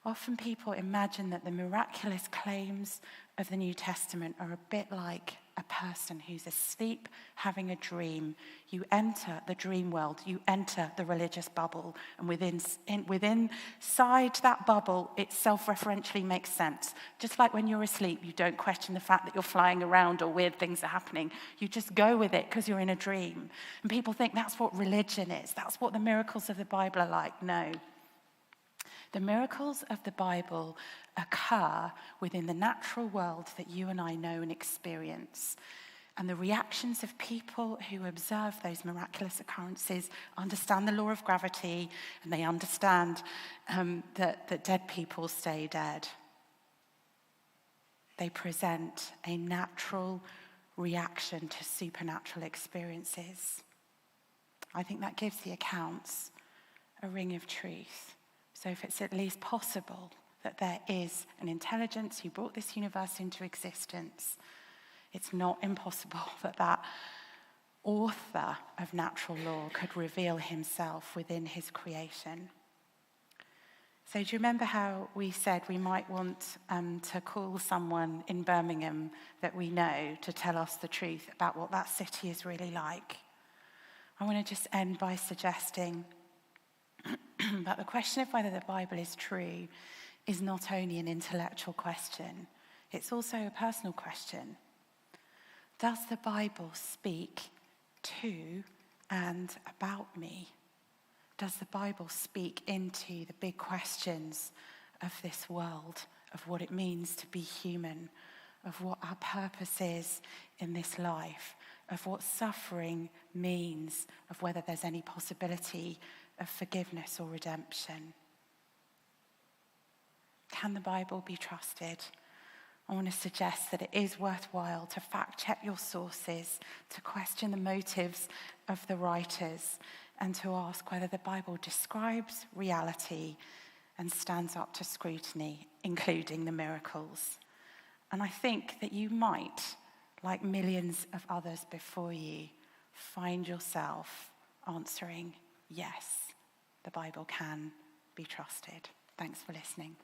[SPEAKER 2] Often people imagine that the miraculous claims of the New Testament are a bit like a person who's asleep having a dream. You enter the dream world, you enter the religious bubble, and inside that bubble, it self-referentially makes sense. Just like when you're asleep, you don't question the fact that you're flying around or weird things are happening. You just go with it because you're in a dream. And people think that's what religion is. That's what the miracles of the Bible are like. No. The miracles of the Bible occur within the natural world that you and I know and experience. And the reactions of people who observe those miraculous occurrences understand the law of gravity, and they understand that dead people stay dead. They present a natural reaction to supernatural experiences. I think that gives the accounts a ring of truth. So if it's at least possible that there is an intelligence who brought this universe into existence, it's not impossible that that author of natural law could reveal himself within his creation. So do you remember how we said we might want to call someone in Birmingham that we know to tell us the truth about what that city is really like? I want to just end by suggesting but the question of whether the Bible is true is not only an intellectual question, it's also a personal question. Does the Bible speak to and about me? Does the Bible speak into the big questions of this world, of what it means to be human, of what our purpose is in this life, of what suffering means, of whether there's any possibility of forgiveness or redemption? Can the Bible be trusted? I want to suggest that it is worthwhile to fact-check your sources, to question the motives of the writers, and to ask whether the Bible describes reality and stands up to scrutiny, including the miracles. And I think that you might, like millions of others before you, find yourself answering yes. The Bible can be trusted. Thanks for listening.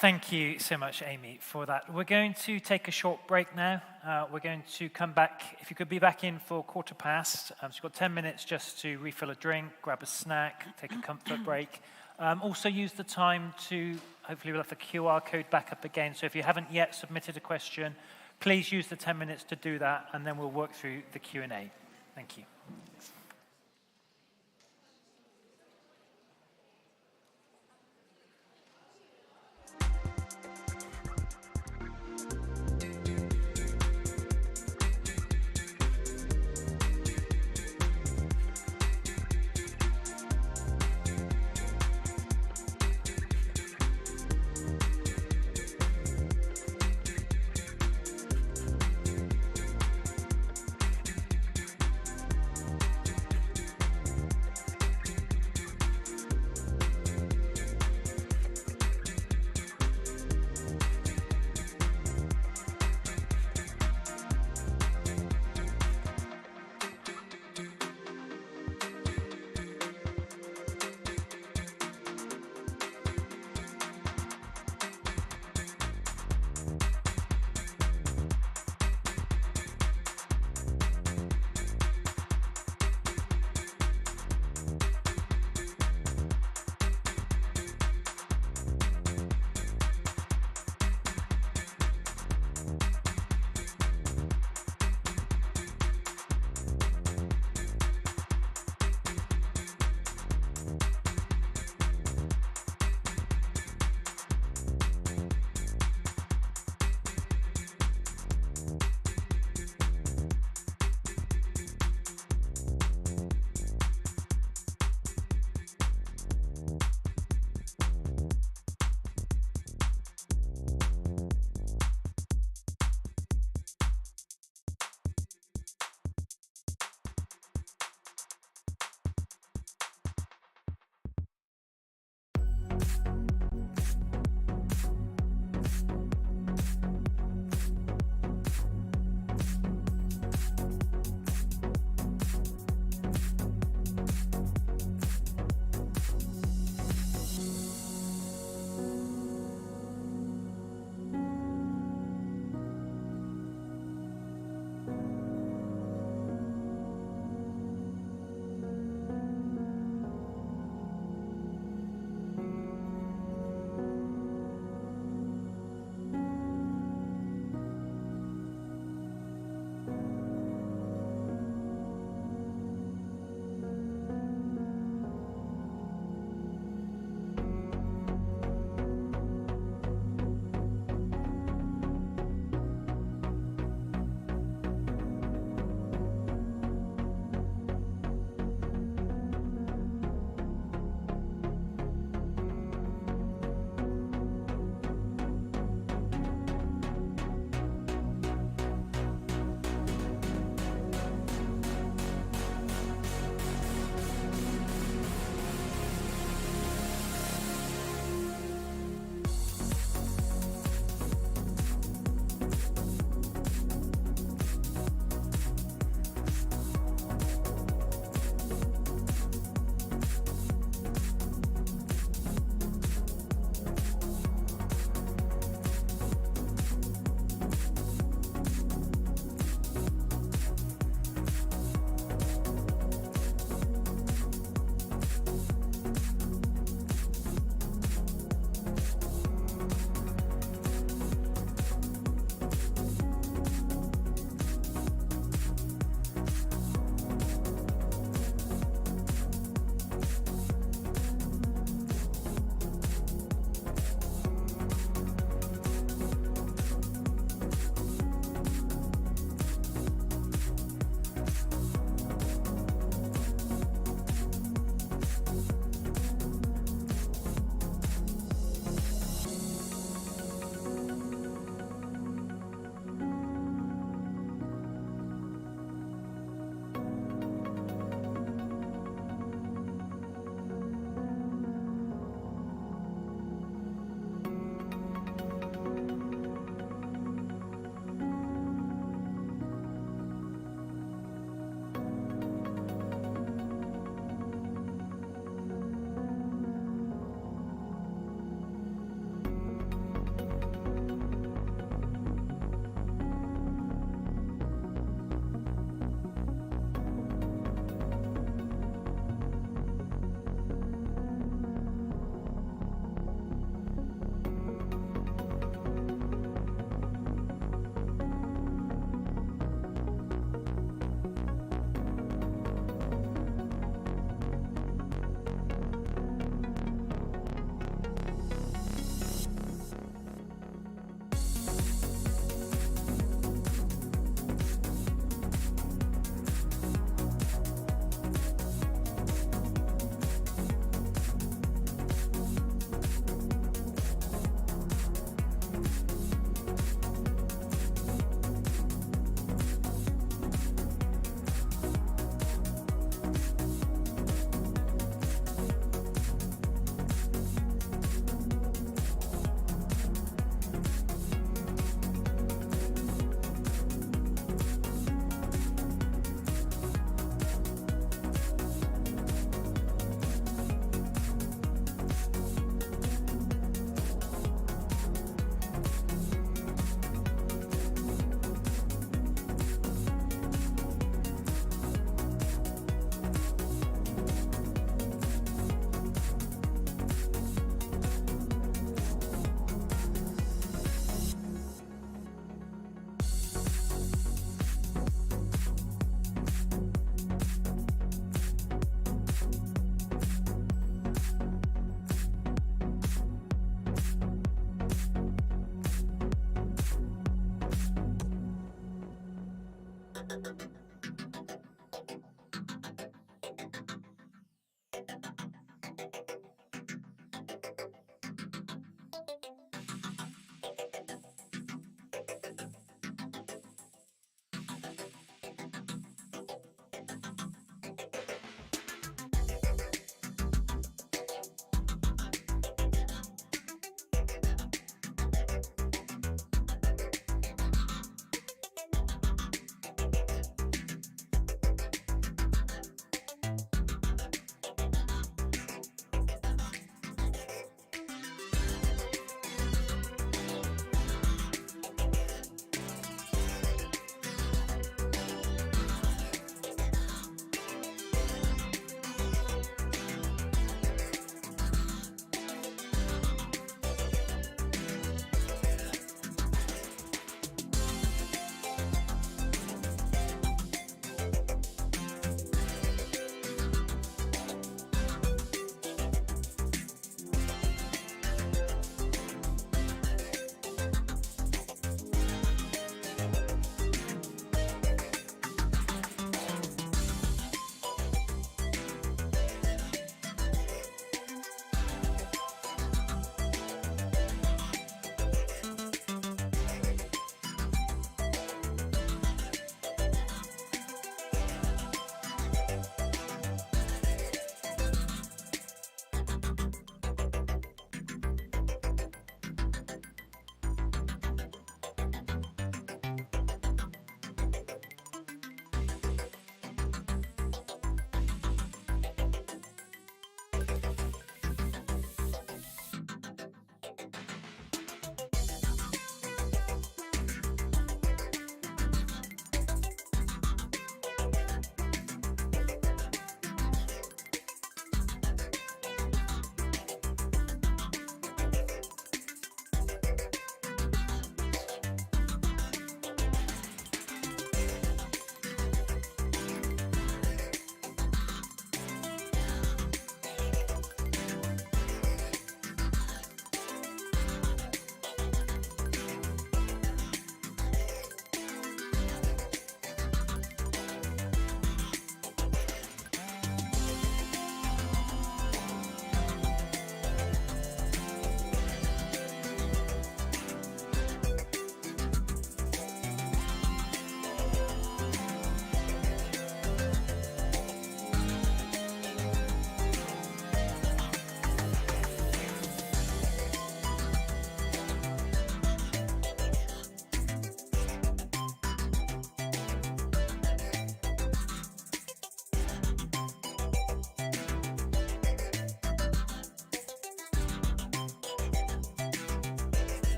[SPEAKER 1] Thank you so much, Amy, for that. We're going to take a short break now. We're going to come back. If you could be back in for 15:15. So you've got 10 minutes just to refill a drink, grab a snack, take a comfort break. Also use the time to, hopefully we'll have the QR code back up again. So if you haven't yet submitted a question, please use the 10 minutes to do that, and then we'll work through the Q&A. Thank you.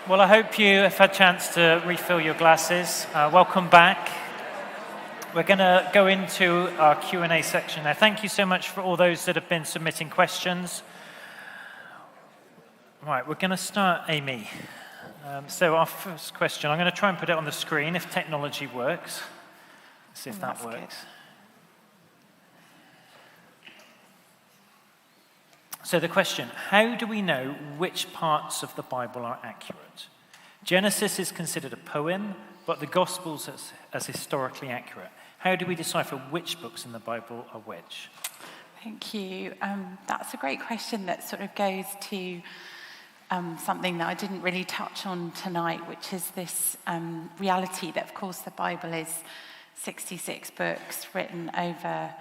[SPEAKER 1] Well, I hope you have had a chance to refill your glasses. Welcome back. We're going to go into our Q&A section now. Thank you so much for all those that have been submitting questions. Right, we're going to start, Amy. So our first question, I'm going to try and put it on the screen if technology works. Let's see if that works. Good. So the question, how do we know which parts of the Bible are accurate? Genesis is considered a poem, but the Gospels as historically accurate. How do we decipher which books in the Bible are which?
[SPEAKER 2] Thank you. That's a great question that sort of goes to something that I didn't really touch on tonight, which is this reality that, of course, the Bible is 66 books written over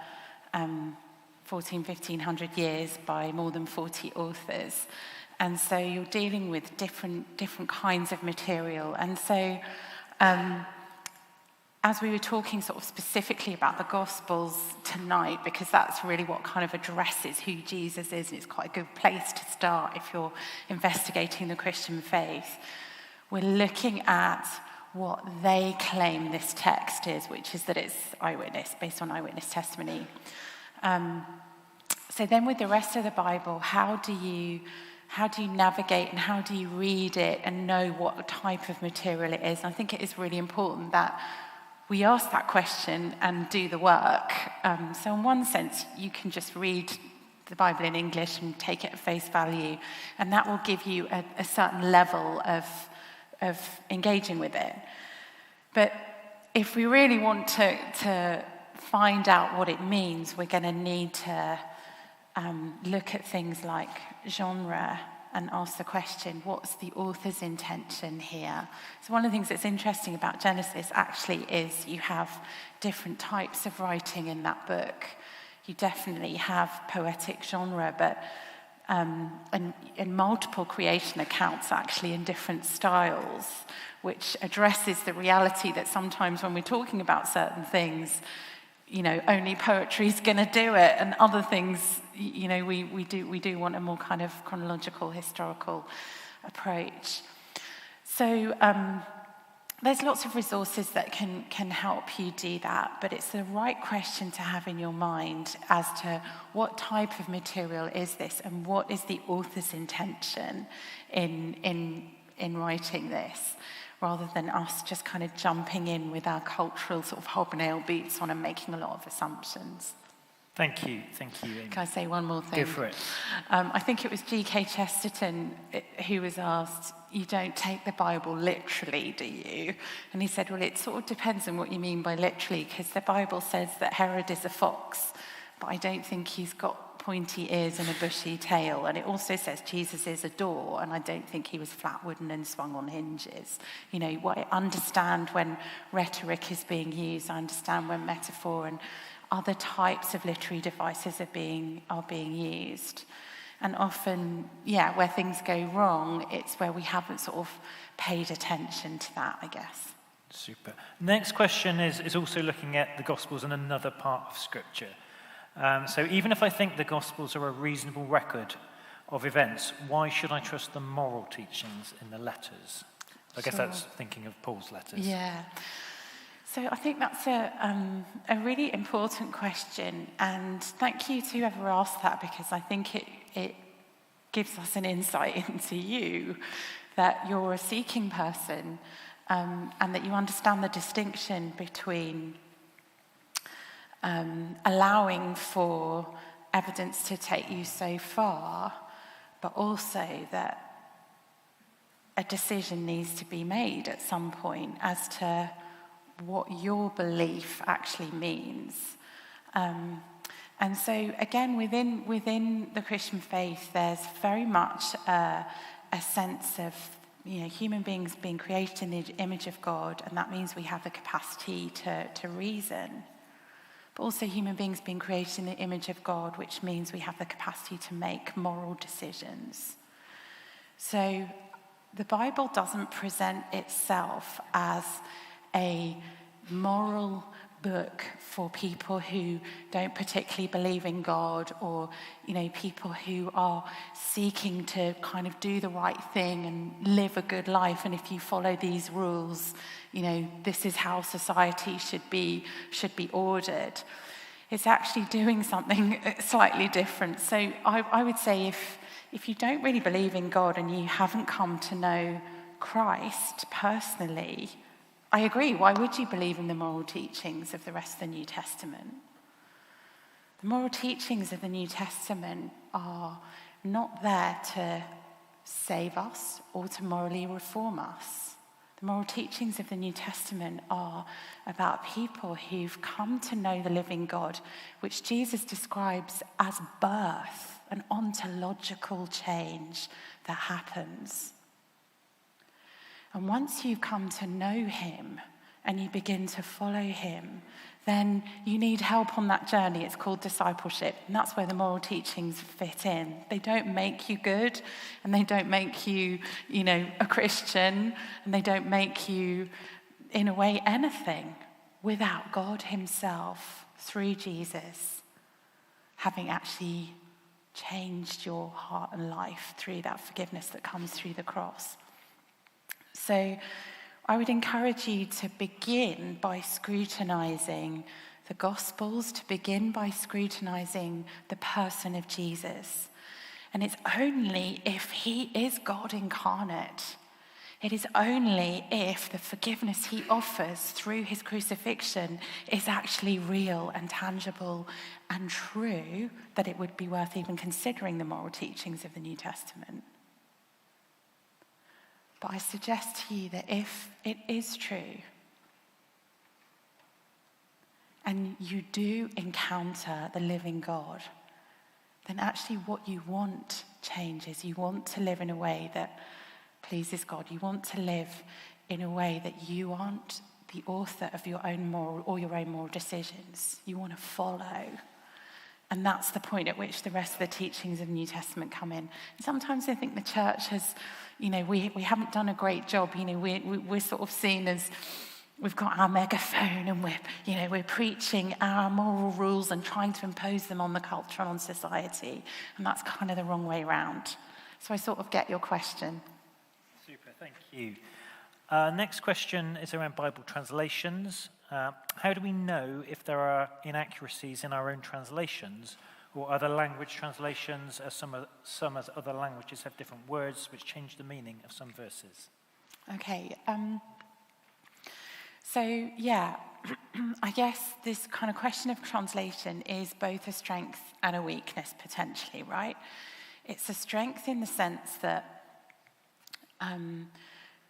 [SPEAKER 2] 1,500 years by more than 40 authors. And so you're dealing with different kinds of material. And so as we were talking sort of specifically about the Gospels tonight, because that's really what kind of addresses who Jesus is, and it's quite a good place to start if you're investigating the Christian faith, we're looking at what they claim this text is, which is that it's eyewitness, based on eyewitness testimony. So then with the rest of the Bible, how do you navigate and how do you read it and know what type of material it is? And I think it is really important that we ask that question and do the work. So in one sense, you can just read the Bible in English and take it at face value, and that will give you a certain level of engaging with it. But if we really want to find out what it means, we're going to need to look at things like genre and ask the question, what's the author's intention here? So one of the things that's interesting about Genesis actually is you have different types of writing in that book. You definitely have poetic genre, but and multiple creation accounts actually in different styles, which addresses the reality that sometimes when we're talking about certain things, you know, only poetry is going to do it, and other things, you know, we do want a more kind of chronological, historical approach. So there's lots of resources that can help you do that, but it's the right question to have in your mind as to what type of material is this, and what is the author's intention in writing this, rather than us just kind of jumping in with our cultural sort of hobnail boots on and making a lot of assumptions.
[SPEAKER 1] Thank you, Amy.
[SPEAKER 2] Can I say one more thing?
[SPEAKER 1] Go for it.
[SPEAKER 2] I think it was G.K. Chesterton who was asked, you don't take the Bible literally, do you? And he said, well, it sort of depends on what you mean by literally, because the Bible says that Herod is a fox, but I don't think he's got pointy ears and a bushy tail. And it also says Jesus is a door, and I don't think he was flat wooden and swung on hinges. You know, I understand when rhetoric is being used, I understand when metaphor and other types of literary devices are being used. And often, where things go wrong, it's where we haven't sort of paid attention to that, I guess.
[SPEAKER 1] Super. Next question is also looking at the Gospels and another part of Scripture. So even if I think the Gospels are a reasonable record of events, why should I trust the moral teachings in the letters? I guess that's thinking of Paul's letters.
[SPEAKER 2] Yeah. So I think that's a really important question, and thank you to whoever asked that, because I think it gives us an insight into you, that you're a seeking person, and that you understand the distinction between allowing for evidence to take you so far, but also that a decision needs to be made at some point as to what your belief actually means. And so, again, within the Christian faith, there's very much a sense of, you know, human beings being created in the image of God, and that means we have the capacity to reason. But also human beings being created in the image of God, which means we have the capacity to make moral decisions. So the Bible doesn't present itself as a moral book for people who don't particularly believe in God, or, people who are seeking to kind of do the right thing and live a good life. And if you follow these rules, this is how society should be ordered. It's actually doing something slightly different. So I would say if you don't really believe in God and you haven't come to know Christ personally, I agree. Why would you believe in the moral teachings of the rest of the New Testament? The moral teachings of the New Testament are not there to save us or to morally reform us. The moral teachings of the New Testament are about people who've come to know the living God, which Jesus describes as birth, an ontological change that happens. And once you come to know him and you begin to follow him, then you need help on that journey. It's called discipleship. And that's where the moral teachings fit in. They don't make you good, and they don't make you, a Christian, and they don't make you, in a way, anything without God himself, through Jesus, having actually changed your heart and life through that forgiveness that comes through the cross. So I would encourage you to begin by scrutinizing the Gospels, to begin by scrutinizing the person of Jesus. And it's only if he is God incarnate, it is only if the forgiveness he offers through his crucifixion is actually real and tangible and true, that it would be worth even considering the moral teachings of the New Testament. But I suggest to you that if it is true, and you do encounter the living God, then actually what you want changes. You want to live in a way that pleases God. You want to live in a way that you aren't the author of your own moral decisions. You want to follow. And that's the point at which the rest of the teachings of the New Testament come in. And sometimes I think the church has, we haven't done a great job. We're sort of seen as we've got our megaphone and we're preaching our moral rules and trying to impose them on the culture and on society. And that's kind of the wrong way around. So I sort of get your question.
[SPEAKER 1] Super, thank you. Next question is around Bible translations. How do we know if there are inaccuracies in our own translations or other language translations, as some other languages have different words which change the meaning of some verses?
[SPEAKER 2] Okay. I guess this kind of question of translation is both a strength and a weakness, potentially, right? It's a strength in the sense that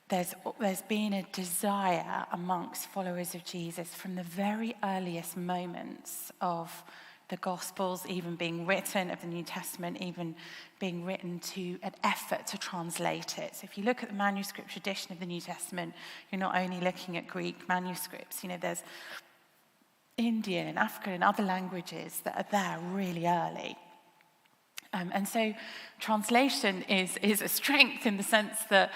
[SPEAKER 2] there's been a desire amongst followers of Jesus from the very earliest moments of the Gospels even being written, of the New Testament even being written, to an effort to translate it. So if you look at the manuscript tradition of the New Testament, you're not only looking at Greek manuscripts. There's Indian and African and other languages that are there really early. And so translation is a strength in the sense that,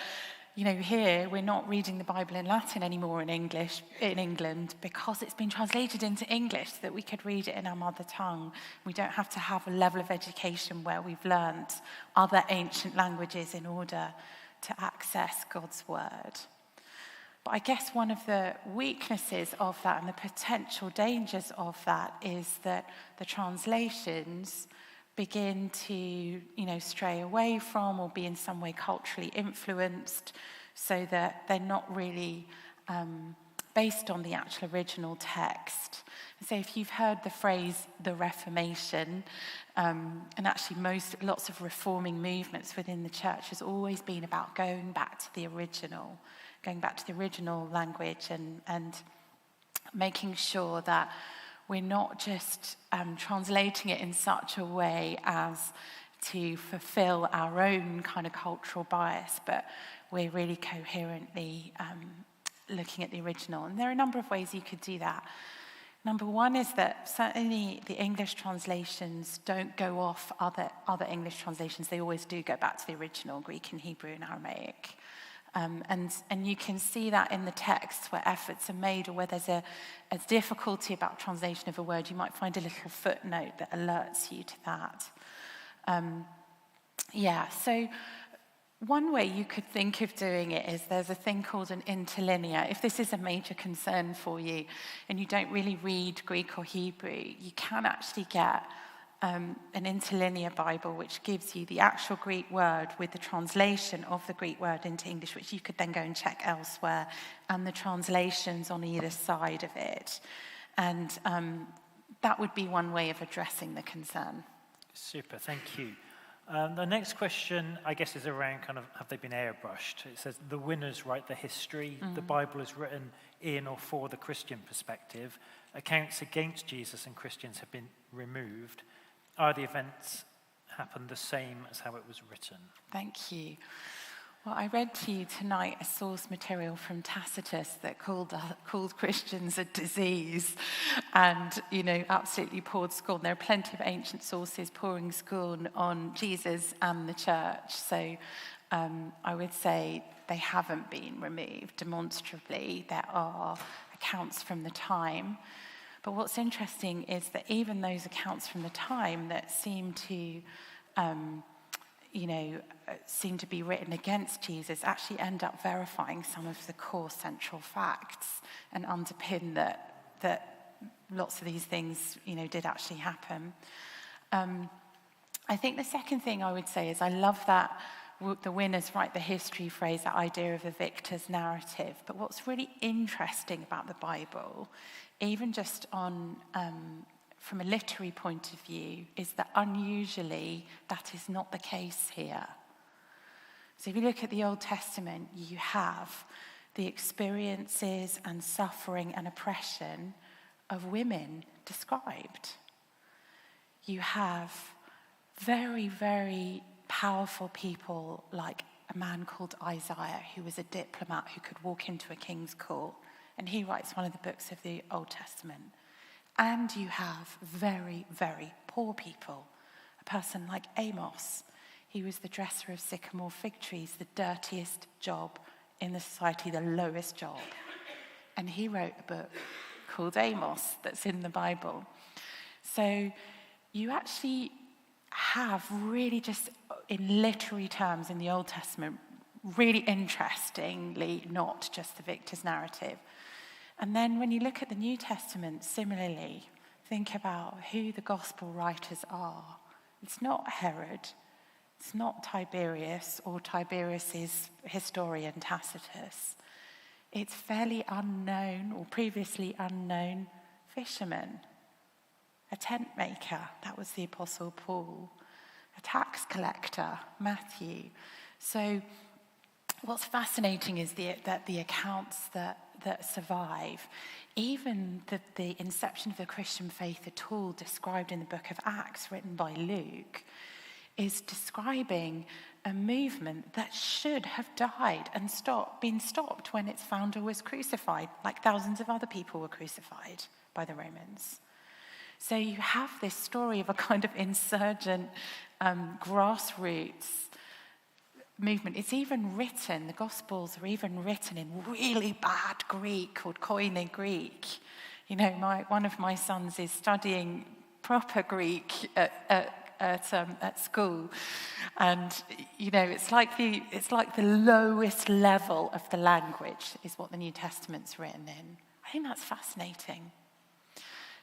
[SPEAKER 2] here we're not reading the Bible in Latin anymore in England, because it's been translated into English so that we could read it in our mother tongue. We don't have to have a level of education where we've learned other ancient languages in order to access God's word. But I guess one of the weaknesses of that and the potential dangers of that is that the translations begin to, stray away from or be in some way culturally influenced, so that they're not really based on the actual original text. And so if you've heard the phrase, the Reformation, and actually lots of reforming movements within the church has always been about going back to the original language and making sure that we're not just translating it in such a way as to fulfill our own kind of cultural bias, but we're really coherently looking at the original. And there are a number of ways you could do that. Number one is that certainly the English translations don't go off other English translations. They always do go back to the original, Greek and Hebrew and Aramaic. And you can see that in the text where efforts are made or where there's a difficulty about translation of a word. You might find a little footnote that alerts you to that. So one way you could think of doing it is there's a thing called an interlinear. If this is a major concern for you and you don't really read Greek or Hebrew, you can actually get an interlinear Bible which gives you the actual Greek word with the translation of the Greek word into English, which you could then go and check elsewhere, and the translations on either side of it. And that would be one way of addressing the concern.
[SPEAKER 1] Super, thank you. The next question, I guess, is around kind of, have they been airbrushed? It says, the winners write the history. The Bible is written in or for the Christian perspective. Accounts against Jesus and Christians have been removed. Are the events happen the same as how it was written? Thank you.
[SPEAKER 2] Well, I read to you tonight a source material from Tacitus that called Christians a disease and, absolutely poured scorn. There are plenty of ancient sources pouring scorn on Jesus and the church. So I would say they haven't been removed demonstrably. There are accounts from the time. But what's interesting is that even those accounts from the time that seem to be written against Jesus actually end up verifying some of the core central facts and underpin that lots of these things, did actually happen. I think the second thing I would say is I love that the winners write the history phrase, that idea of a victor's narrative. But what's really interesting about the Bible, even just on from a literary point of view, is that unusually that is not the case here. So if you look at the Old Testament, you have the experiences and suffering and oppression of women described. You have very, very powerful people like a man called Isaiah, who was a diplomat who could walk into a king's court, and he writes one of the books of the Old Testament. And you have very, very poor people. A person like Amos. He was the dresser of sycamore fig trees, the dirtiest job in the society, the lowest job. And he wrote a book called Amos that's in the Bible. So you actually have really, just in literary terms in the Old Testament, really interestingly, not just the victor's narrative. And then when you look at the New Testament, similarly, think about who the gospel writers are. It's not Herod, it's not Tiberius or Tiberius's historian Tacitus. It's fairly unknown or previously unknown fishermen, a tent maker, that was the Apostle Paul, a tax collector, Matthew. So what's fascinating is that the accounts that survive, even the inception of the Christian faith at all, described in the book of Acts, written by Luke, is describing a movement that should have died and been stopped when its founder was crucified, like thousands of other people were crucified by the Romans. So you have this story of a kind of insurgent grassroots movement. It's even written, the Gospels are even written in really bad Greek called Koine Greek. One of my sons is studying proper Greek at school, and it's like the lowest level of the language is what the New Testament's written in. I think that's fascinating.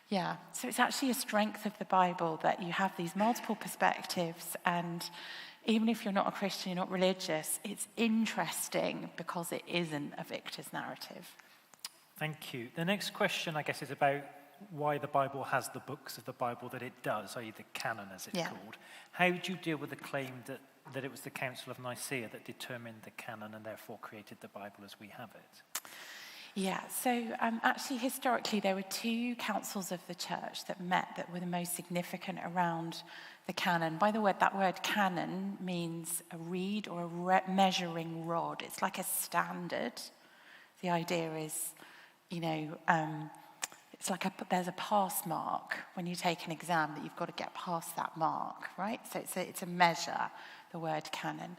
[SPEAKER 2] Yeah, so it's actually a strength of the Bible that you have these multiple perspectives, and even if you're not a Christian, you're not religious, it's interesting because it isn't a victor's narrative.
[SPEAKER 1] Thank you. The next question, I guess, is about why the Bible has the books of the Bible that it does, i.e. the canon, as it's called. How do you deal with the claim that it was the Council of Nicaea that determined the canon and therefore created the Bible as we have it?
[SPEAKER 2] Yeah, so actually historically there were two councils of the church that met that were the most significant around the canon. By the way, that word canon means a reed or a measuring rod. It's like a standard. The idea is, it's like there's a pass mark when you take an exam that you've got to get past that mark, right? So it's a measure the word canon.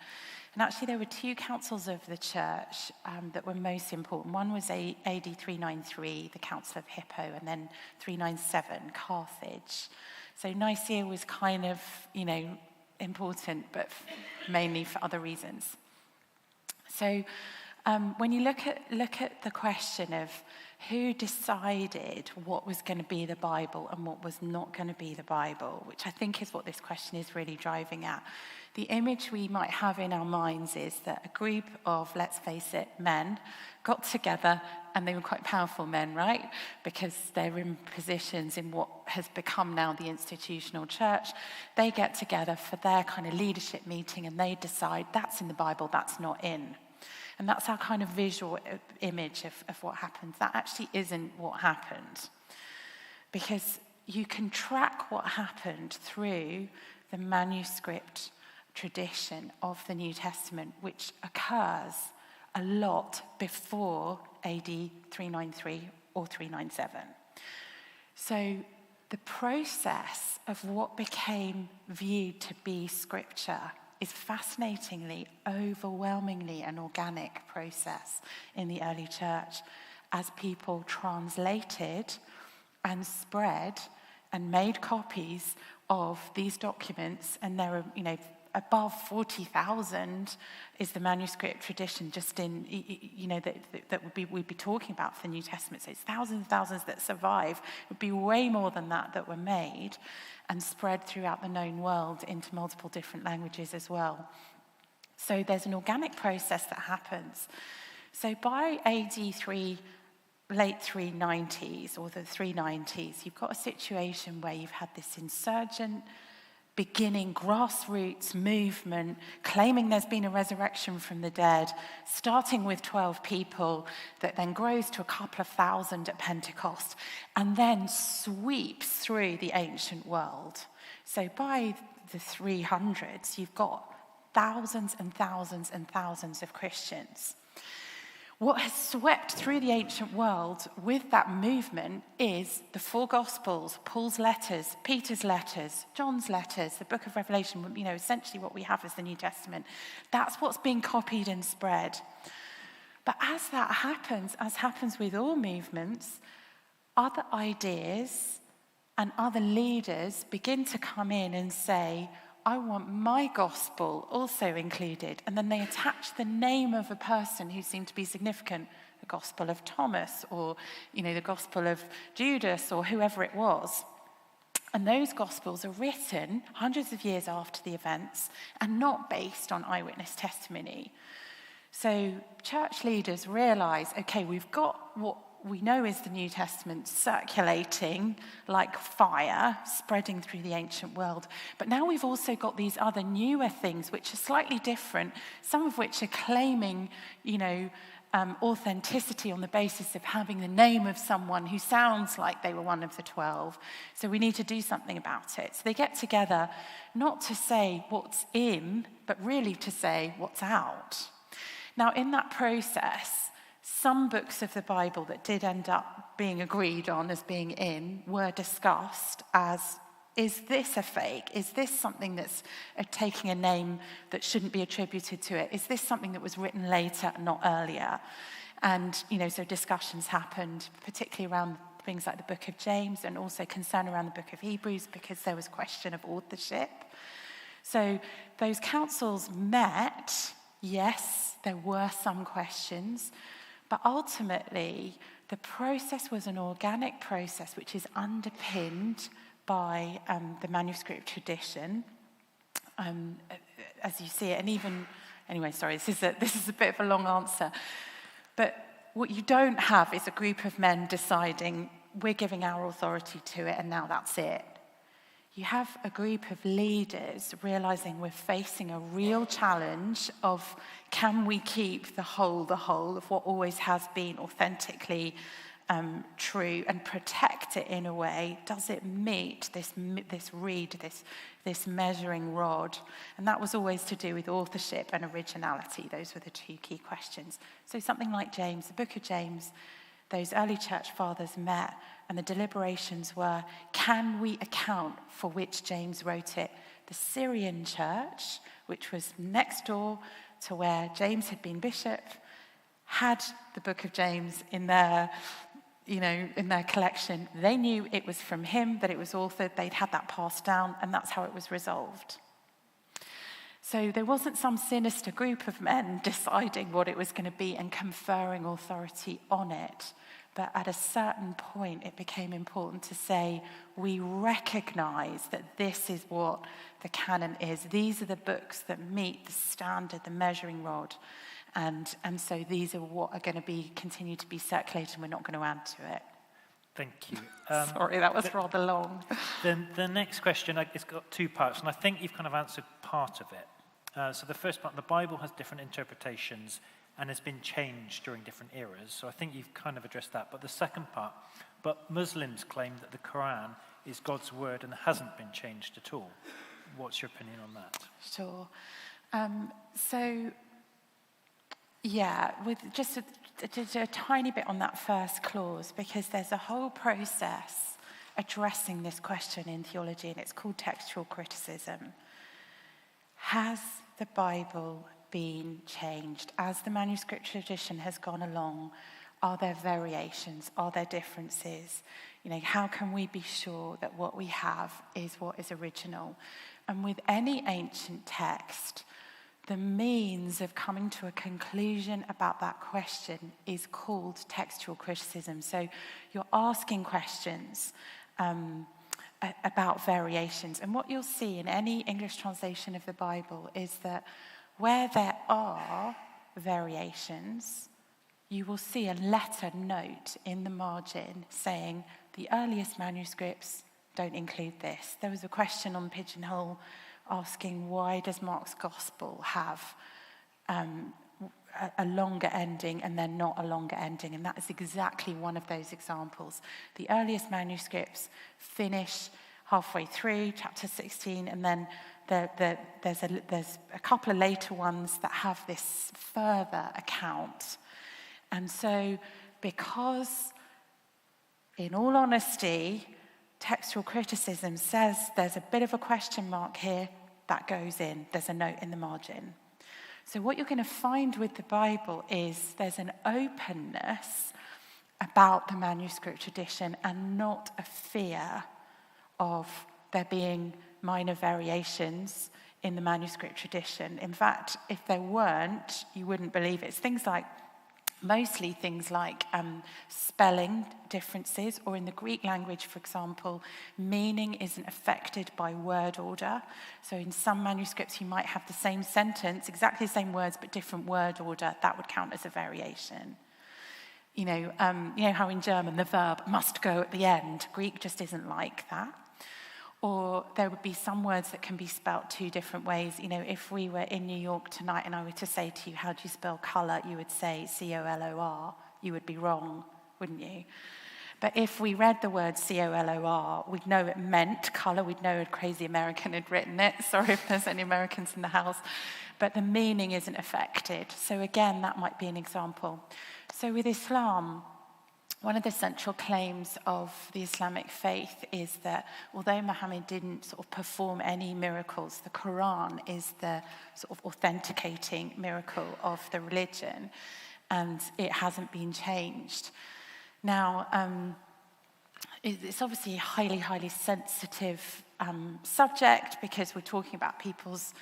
[SPEAKER 2] And actually there were two councils of the church that were most important. One was AD 393, the Council of Hippo, and then 397, Carthage. So Nicaea was kind of, important, but mainly for other reasons. So when you look at the question of who decided what was going to be the Bible and what was not going to be the Bible, which I think is what this question is really driving at, the image we might have in our minds is that a group of, let's face it, men got together, and they were quite powerful men, right? Because they're in positions in what has become now the institutional church. They get together for their kind of leadership meeting, and they decide that's in the Bible, that's not in. And that's our kind of visual image of what happens. That actually isn't what happened. Because you can track what happened through the manuscript tradition of the New Testament, which occurs a lot before AD 393 or 397. So the process of what became viewed to be scripture is fascinatingly, overwhelmingly an organic process in the early church as people translated and spread and made copies of these documents. And there are, above 40,000 is the manuscript tradition just in, that we'd be talking about for the New Testament. So it's thousands and thousands that survive. It would be way more than that were made and spread throughout the known world into multiple different languages as well. So there's an organic process that happens. So by AD 3, late 390s or the 390s, you've got a situation where you've had this insurgent beginning grassroots movement claiming there's been a resurrection from the dead, starting with 12 people that then grows to a couple of thousand at Pentecost and then sweeps through the ancient world. So by the 300s, you've got thousands and thousands and thousands of Christians. What has swept through the ancient world with that movement is the four Gospels, Paul's letters, Peter's letters, John's letters, the book of Revelation, essentially what we have is the New Testament. That's what's being copied and spread. But as that happens, as happens with all movements, other ideas and other leaders begin to come in and say, I want my gospel also included. And then they attach the name of a person who seemed to be significant, the Gospel of Thomas or, the Gospel of Judas or whoever it was. And those Gospels are written hundreds of years after the events and not based on eyewitness testimony. So church leaders realize, okay, we've got what we know is the New Testament circulating like fire, spreading through the ancient world. But now we've also got these other newer things which are slightly different, some of which are claiming, authenticity on the basis of having the name of someone who sounds like they were one of the 12. So we need to do something about it. So they get together not to say what's in, but really to say what's out. Now, in that process, some books of the Bible that did end up being agreed on as being in were discussed as, is this a fake? Is this something that's taking a name that shouldn't be attributed to it? Is this something that was written later, not earlier? And, so discussions happened, particularly around things like the book of James and also concern around the book of Hebrews because there was question of authorship. So those councils met. Yes, there were some questions. But ultimately, the process was an organic process which is underpinned by the manuscript tradition, as you see it. And even, anyway, sorry, this is a bit of a long answer. But what you don't have is a group of men deciding, we're giving our authority to it and now that's it. You have a group of leaders realizing we're facing a real challenge of can we keep the whole of what always has been authentically true and protect it in a way? Does it meet this reed, this measuring rod? And that was always to do with authorship and originality. Those were the two key questions. So something like James, the book of James, those early church fathers met and the deliberations were, can we account for which James wrote it the Syrian church, which was next door to where James had been bishop, had the book of James in their collection. They knew it was from him, that it was authored. They'd had that passed down, and that's how it was resolved. So there wasn't some sinister group of men deciding what it was going to be and conferring authority on it. But at a certain point, it became important to say, we recognize that this is what the canon is. These are the books that meet the standard, the measuring rod. And so these are what are going to continue to be circulated, and we're not going to add to it.
[SPEAKER 1] Thank you.
[SPEAKER 2] Sorry, that was rather long.
[SPEAKER 1] The next question, it's got two parts, and I think you've kind of answered part of it. So the first part, the Bible has different interpretations and has been changed during different eras. So I think you've kind of addressed that. But the second part, but Muslims claim that the Quran is God's word and hasn't been changed at all. What's your opinion on that?
[SPEAKER 2] Sure. With just a tiny bit on that first clause, because there's a whole process addressing this question in theology, and it's called textual criticism. Has the Bible been changed? As the manuscript tradition has gone along, are there variations? Are there differences? How can we be sure that what we have is what is original? And with any ancient text, the means of coming to a conclusion about that question is called textual criticism. So you're asking questions about variations. And what you'll see in any English translation of the Bible is that where there are variations, you will see a letter note in the margin saying the earliest manuscripts don't include this. There was a question on Pigeonhole asking, why does Mark's gospel have a longer ending and then not a longer ending? And that is exactly one of those examples. The earliest manuscripts finish halfway through chapter 16, and then there's a couple of later ones that have this further account. And so, because, in all honesty, textual criticism says there's a bit of a question mark here, that goes in. There's a note in the margin. So what you're going to find with the Bible is there's an openness about the manuscript tradition and not a fear of there being minor variations in the manuscript tradition. In fact, if there weren't, you wouldn't believe it. It's mostly things like spelling differences, or in the Greek language, for example, meaning isn't affected by word order. So in some manuscripts, you might have the same sentence, exactly the same words, but different word order. That would count as a variation. You know how in German the verb must go at the end. Greek just isn't like that. Or there would be some words that can be spelt two different ways. If we were in New York tonight and I were to say to you, how do you spell colour? You would say C-O-L-O-R. You would be wrong, wouldn't you? But if we read the word C-O-L-O-R, we'd know it meant colour. We'd know a crazy American had written it. Sorry if there's any Americans in the house. But the meaning isn't affected. So again, that might be an example. So with Islam, one of the central claims of the Islamic faith is that although Muhammad didn't sort of perform any miracles, the Quran is the sort of authenticating miracle of the religion, and it hasn't been changed. Now, it's obviously a highly, highly sensitive subject, because we're talking about people's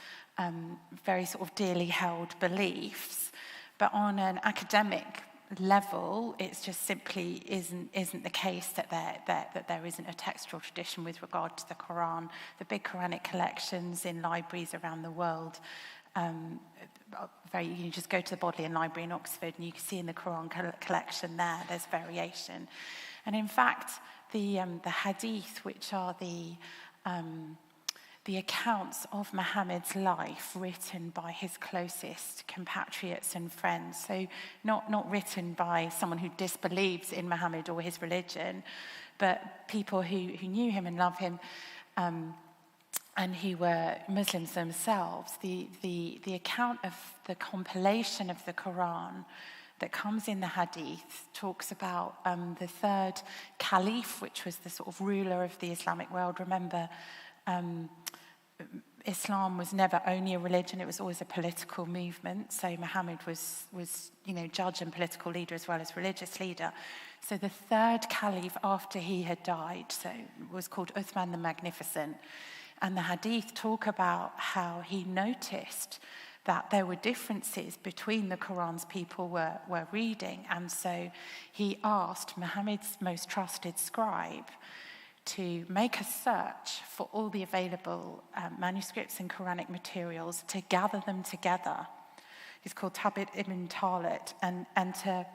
[SPEAKER 2] very sort of dearly held beliefs, but on an academic level, it's just simply isn't the case that there isn't a textual tradition with regard to the Quran. The big Quranic collections in libraries around the world, you just go to the Bodleian Library in Oxford and you can see in the Quran collection there's variation. And in fact, the hadith, which are the accounts of Muhammad's life written by his closest compatriots and friends. So not written by someone who disbelieves in Muhammad or his religion, but people who knew him and loved him, and who were Muslims themselves. The account of the compilation of the Quran that comes in the hadith talks about the third caliph, which was the sort of ruler of the Islamic world. Remember, Islam was never only a religion, it was always a political movement. So Muhammad was judge and political leader as well as religious leader. So the third caliph after he had died, so was called Uthman the Magnificent. And the hadith talk about how he noticed that there were differences between the Qurans people were reading. And so he asked Muhammad's most trusted scribe to make a search for all the available manuscripts and Quranic materials, to gather them together. He's called Tabit ibn Talit, and to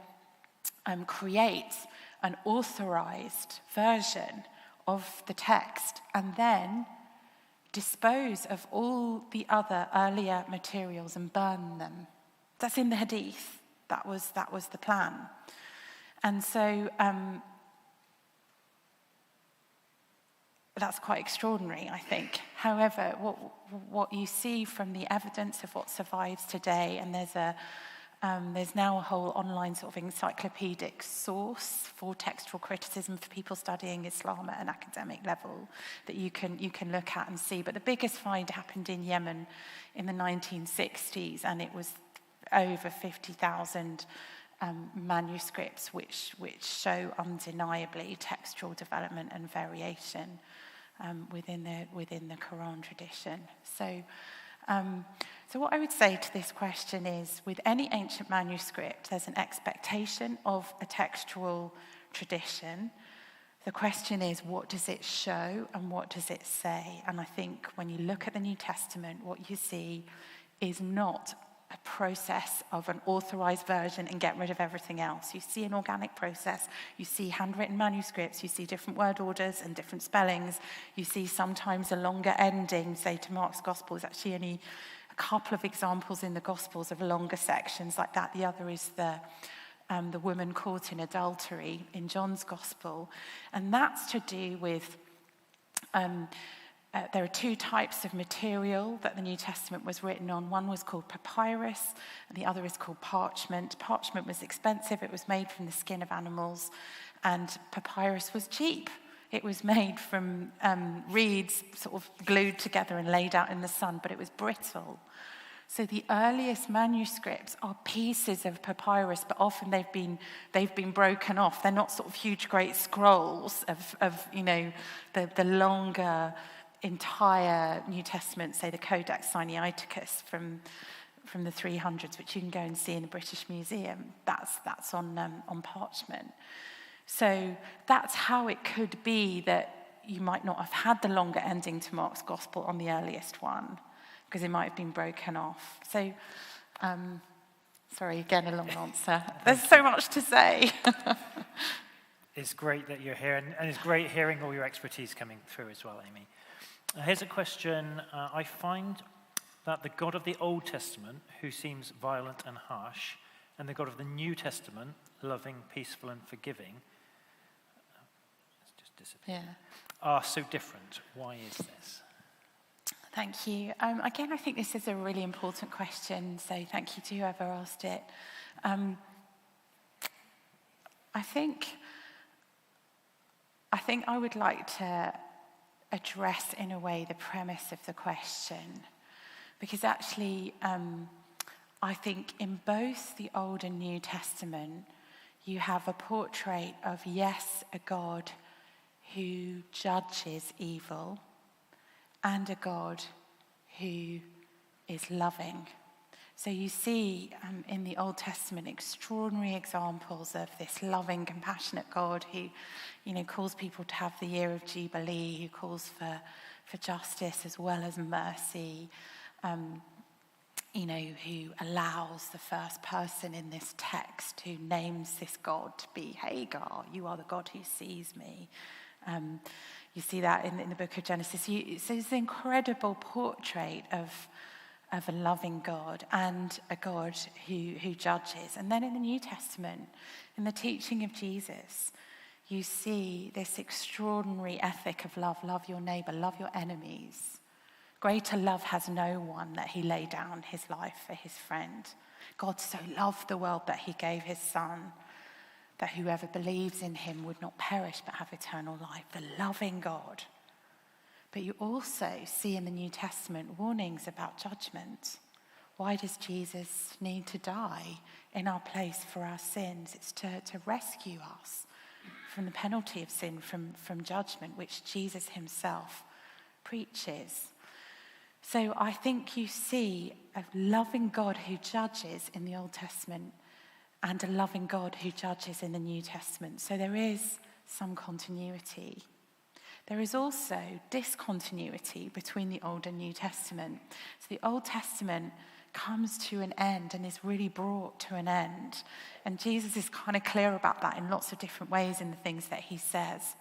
[SPEAKER 2] create an authorized version of the text, and then dispose of all the other earlier materials and burn them. That's in the hadith. That was the plan. And so that's quite extraordinary, I think. However, what you see from the evidence of what survives today, and there's now a whole online sort of encyclopedic source for textual criticism for people studying Islam at an academic level that you can look at and see. But the biggest find happened in Yemen in the 1960s, and it was over 50,000 manuscripts which show undeniably textual development and variation within the Quran tradition. So what I would say to this question is, with any ancient manuscript, there's an expectation of a textual tradition. The question is, what does it show and what does it say? And I think when you look at the New Testament, what you see is not a process of an authorized version and get rid of everything else. You see an organic process. You see handwritten manuscripts. You see different word orders and different spellings. You see sometimes a longer ending. Say to Mark's Gospel, there's actually only a couple of examples in the Gospels of longer sections like that. The other is the woman caught in adultery in John's Gospel. And that's to do with there are two types of material that the New Testament was written on. One was called papyrus, and the other is called parchment. Parchment was expensive. It was made from the skin of animals, and papyrus was cheap. It was made from reeds sort of glued together and laid out in the sun, but it was brittle. So the earliest manuscripts are pieces of papyrus, but often they've been broken off. They're not sort of huge, great scrolls of the longer entire New Testament, say the Codex Sinaiticus from the 300s, which you can go and see in the British Museum. That's on parchment. So that's how it could be that you might not have had the longer ending to Mark's Gospel on the earliest one, because it might have been broken off. So, sorry, again, a long answer. There's so much to say.
[SPEAKER 1] It's great that you're here, and it's great hearing all your expertise coming through as well, Amy. Here's a question. I find that the God of the Old Testament, who seems violent and harsh, and the God of the New Testament, loving, peaceful, and forgiving, it's just disappeared, are so different. Why is this?
[SPEAKER 2] Thank you. Again, I think this is a really important question, so thank you to whoever asked it. I think I would like to address in a way the premise of the question, because actually I think in both the Old and New Testament you have a portrait of, yes, a God who judges evil, and a God who is loving. So you see in the Old Testament extraordinary examples of this loving, compassionate God who, calls people to have the year of Jubilee, who calls for justice as well as mercy, who allows the first person in this text who names this God to be Hagar, you are the God who sees me. You see that in the book of Genesis. So it's an incredible portrait of a loving God and a God who judges. And then in the New Testament, in the teaching of Jesus, you see this extraordinary ethic of love. Love your neighbor, love your enemies. Greater love has no one that he laid down his life for his friend. God so loved the world that he gave his son, that whoever believes in him would not perish but have eternal life. The loving God. But you also see in the New Testament warnings about judgment. Why does Jesus need to die in our place for our sins? It's to rescue us from the penalty of sin, from judgment, which Jesus himself preaches. So I think you see a loving God who judges in the Old Testament and a loving God who judges in the New Testament. So there is some continuity. There is also discontinuity between the Old and New Testament. So the Old Testament comes to an end and is really brought to an end. And Jesus is kind of clear about that in lots of different ways in the things that he says.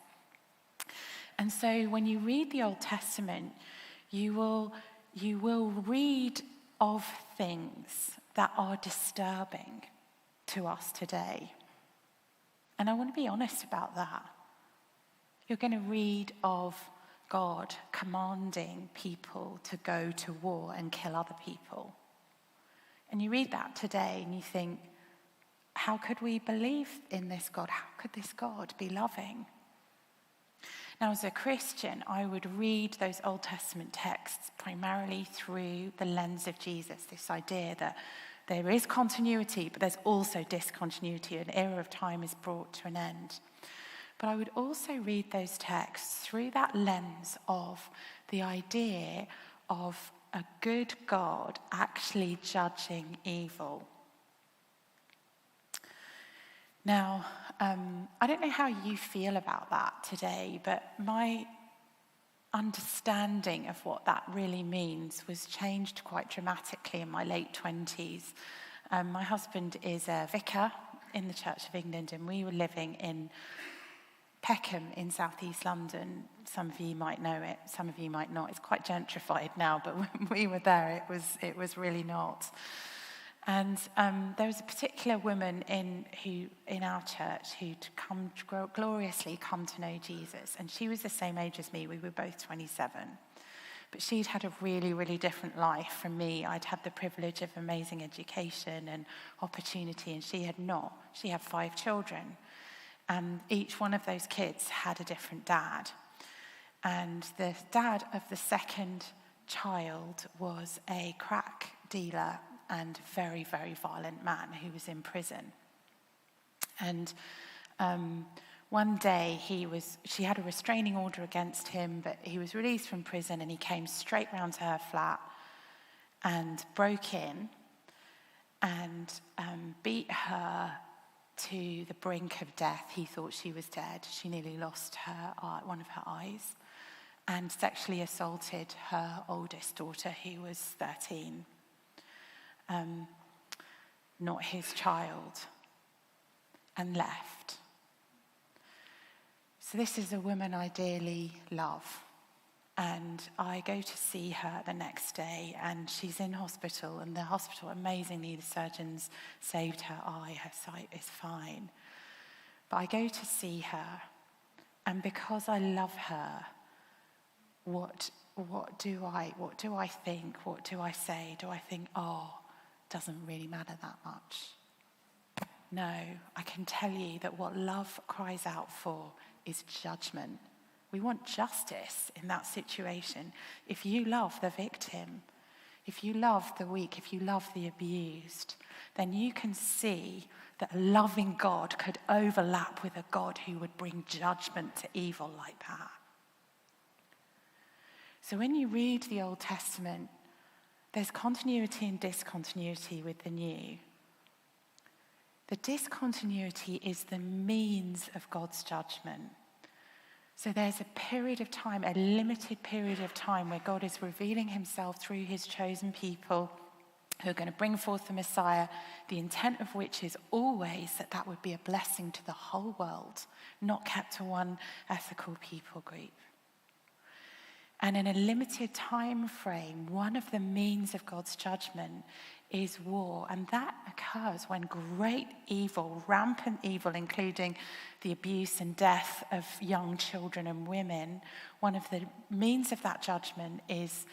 [SPEAKER 2] And so when you read the Old Testament, you will read of things that are disturbing to us today. And I want to be honest about that. You're going to read of God commanding people to go to war and kill other people. And you read that today and you think, how could we believe in this God? How could this God be loving? Now, as a Christian, I would read those Old Testament texts primarily through the lens of Jesus, this idea that there is continuity, but there's also discontinuity. An era of time is brought to an end. But I would also read those texts through that lens of the idea of a good God actually judging evil. Now, I don't know how you feel about that today, but my understanding of what that really means was changed quite dramatically in my late 20s. My husband is a vicar in the Church of England, and we were living in Peckham in southeast London. Some of you might know it, some of you might not. It's quite gentrified now, but when we were there, it was really not. And there was a particular woman in our church who'd gloriously come to know Jesus, and she was the same age as me. We were both 27. But she'd had a really, really different life from me. I'd had the privilege of amazing education and opportunity, and she had not. She had 5 children. And each one of those kids had a different dad. And the dad of the second child was a crack dealer and very, very violent man who was in prison. And one day she had a restraining order against him, but he was released from prison and he came straight round to her flat and broke in and beat her to the brink of death. He thought she was dead. She nearly lost one of her eyes, and sexually assaulted her oldest daughter, who was 13. Not his child, and left. So this is a woman I dearly love. And I go to see her the next day, and she's in hospital, and the hospital, amazingly, the surgeons saved her eye, her sight is fine. But I go to see her, and because I love her, what do I think? What do I say? Do I think, doesn't really matter that much? No, I can tell you that what love cries out for is judgment. We want justice in that situation. If you love the victim, if you love the weak, if you love the abused, then you can see that a loving God could overlap with a God who would bring judgment to evil like that. So when you read the Old Testament, there's continuity and discontinuity with the New. The discontinuity is the means of God's judgment. So there's a period of time, a limited period of time, where God is revealing himself through his chosen people who are going to bring forth the Messiah, the intent of which is always that that would be a blessing to the whole world, not kept to one ethical people group. And in a limited time frame, one of the means of God's judgment is war. And that occurs when great evil, rampant evil, including the abuse and death of young children and women, one of the means of that judgment is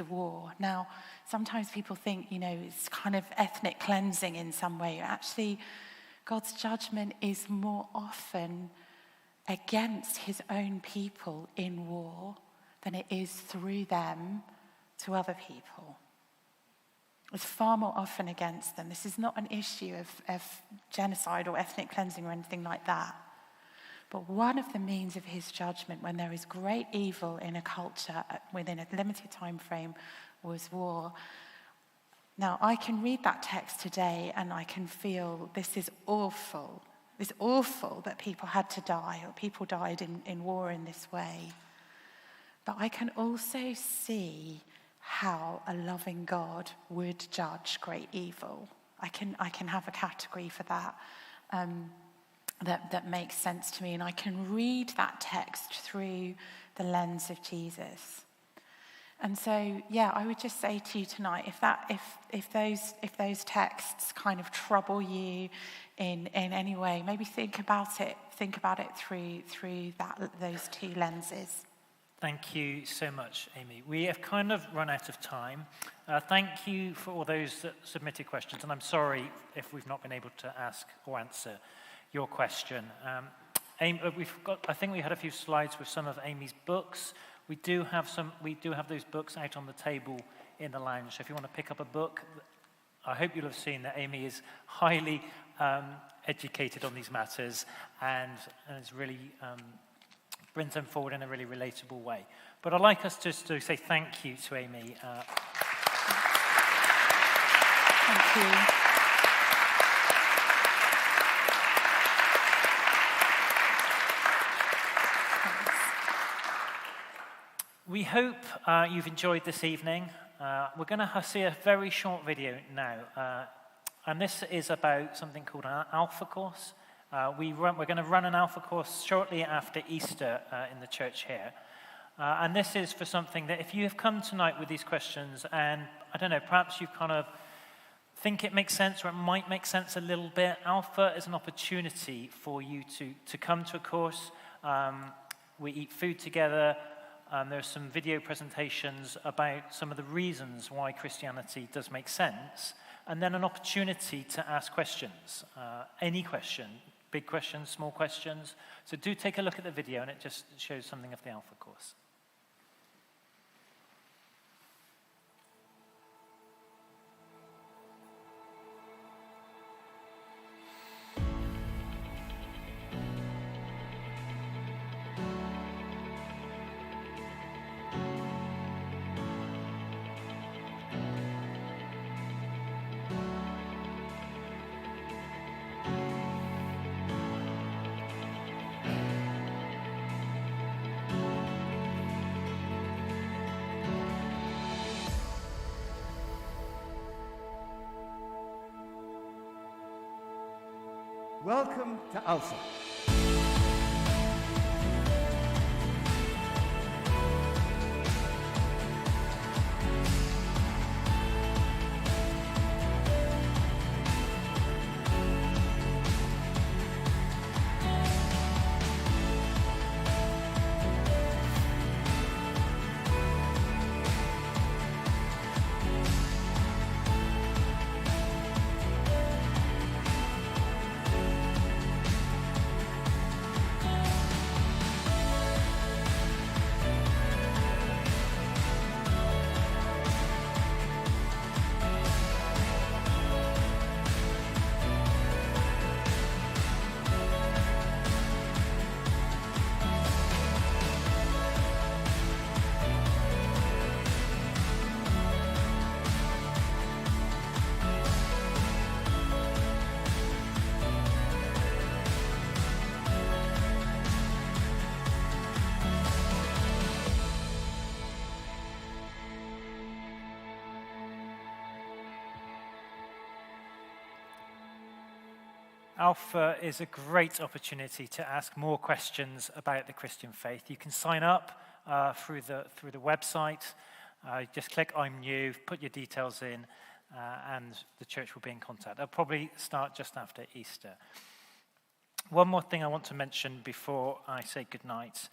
[SPEAKER 2] war. Now, sometimes people think, it's kind of ethnic cleansing in some way. Actually, God's judgment is more often against his own people in war than it is through them to other people. It's far more often against them. This is not an issue of genocide or ethnic cleansing or anything like that. But one of the means of his judgment when there is great evil in a culture within a limited time frame was war. Now, I can read that text today and I can feel this is awful. It's awful that people had to die or people died in war in this way. But I can also see how a loving God would judge great evil. I can have a category for that. That makes sense to me, and I can read that text through the lens of Jesus. And so, yeah, I would just say to you tonight, if those texts kind of trouble you in any way, maybe think about it through those two lenses.
[SPEAKER 1] Thank you so much, Amy. We have kind of run out of time. Thank you for all those that submitted questions, and I'm sorry if we've not been able to ask or answer your question. Amy, I think we had a few slides with some of Amy's books. We do have those books out on the table in the lounge. So if you want to pick up a book, I hope you'll have seen that Amy is highly educated on these matters and is really brings them forward in a really relatable way. But I'd like us just to say thank you to Amy.
[SPEAKER 2] Thank you.
[SPEAKER 1] We hope you've enjoyed this evening. We're going to see a very short video now. And this is about something called an Alpha course. We're going to run an Alpha course shortly after Easter in the church here. And this is for something that if you have come tonight with these questions and, I don't know, perhaps you kind of think it makes sense or it might make sense a little bit, Alpha is an opportunity for you to come to a course. We eat food together. There's some video presentations about some of the reasons why Christianity does make sense, and then an opportunity to ask questions. Any question, big questions, small questions. So do take a look at the video, and it just shows something of the Alpha course.
[SPEAKER 3] Welcome to Alpha. Alpha is a great opportunity to ask more questions about the Christian faith. You can sign up through the website. Just click I'm new, put your details in, and the church will be in contact. They'll probably start just after Easter. One more thing I want to mention before I say goodnight.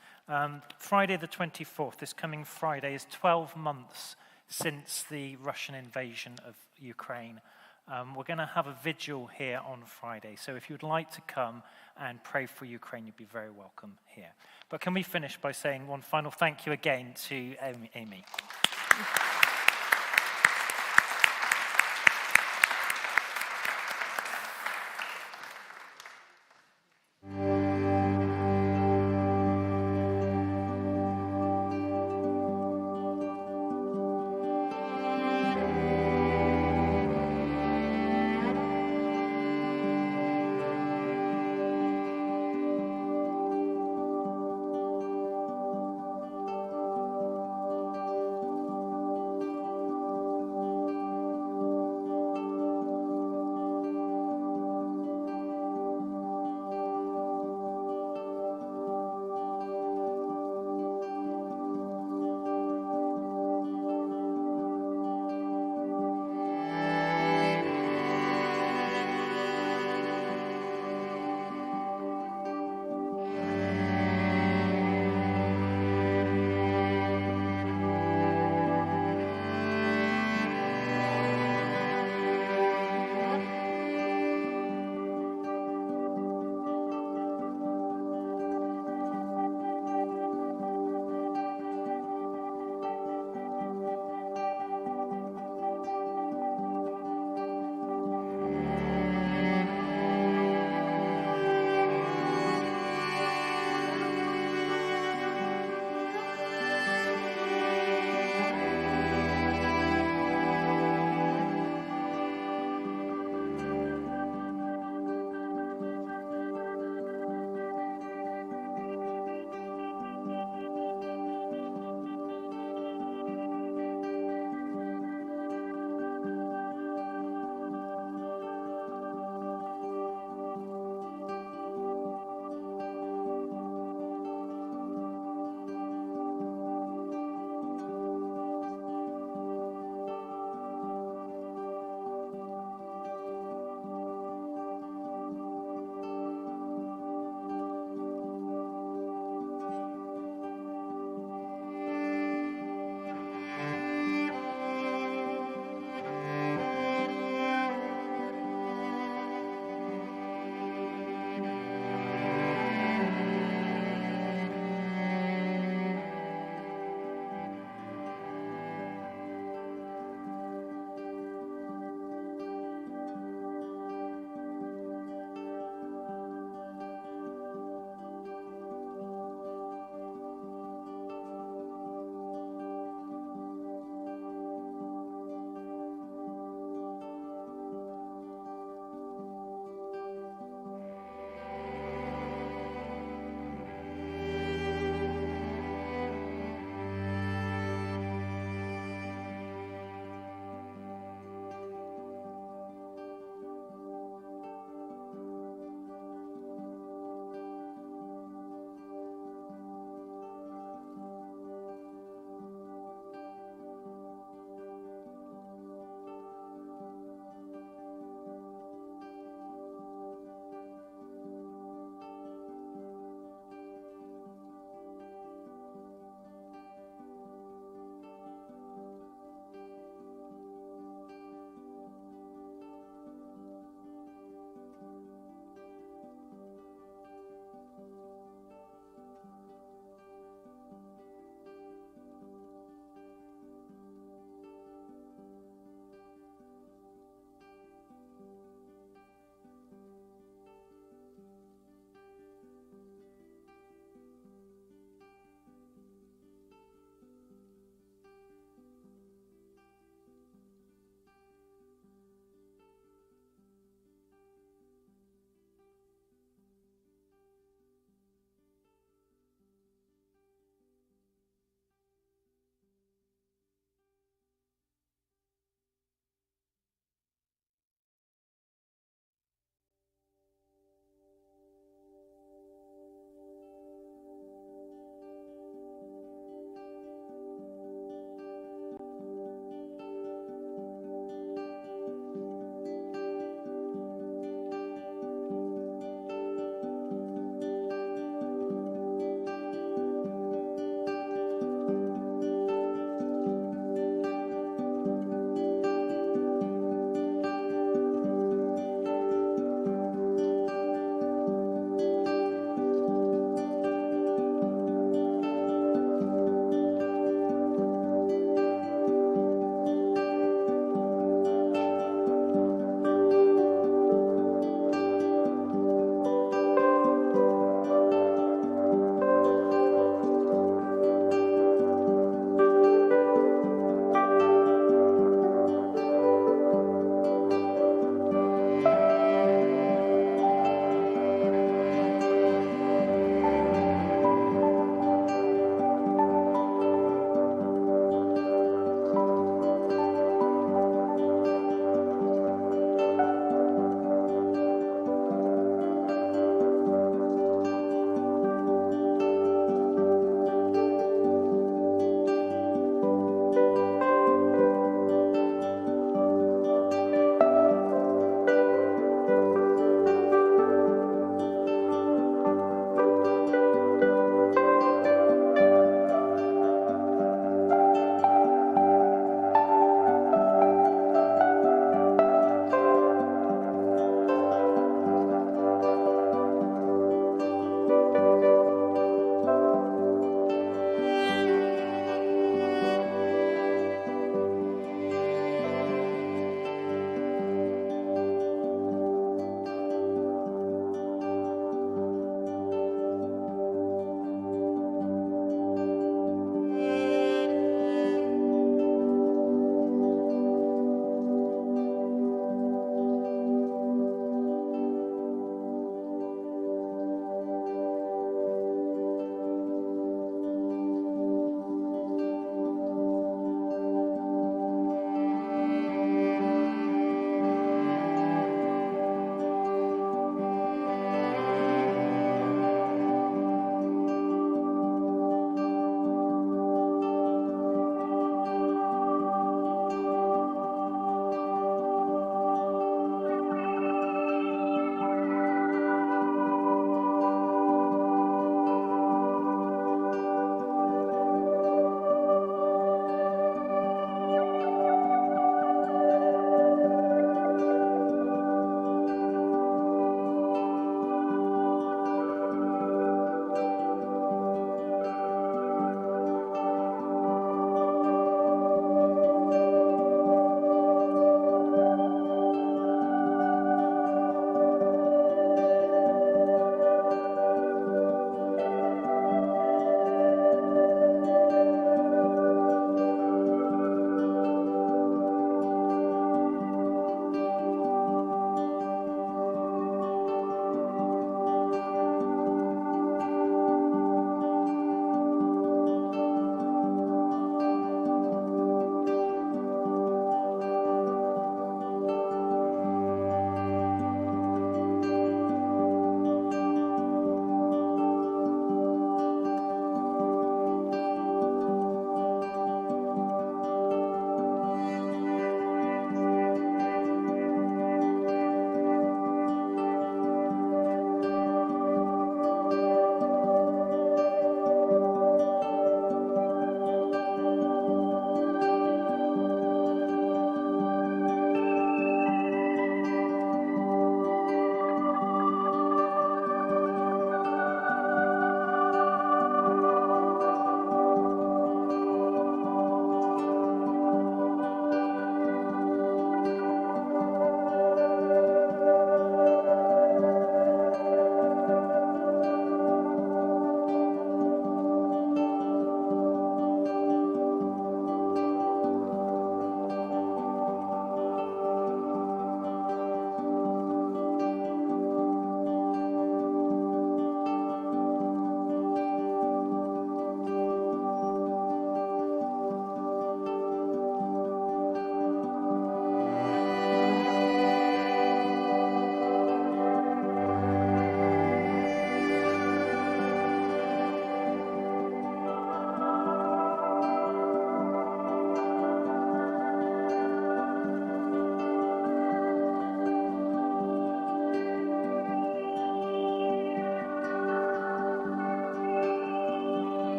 [SPEAKER 3] Friday the 24th, this coming Friday, is 12 months since the Russian invasion of Ukraine. we're going to have a vigil here on Friday. So if you'd like to come and pray for Ukraine, you'd be very welcome here. But can we finish by saying one final thank you again to Amy.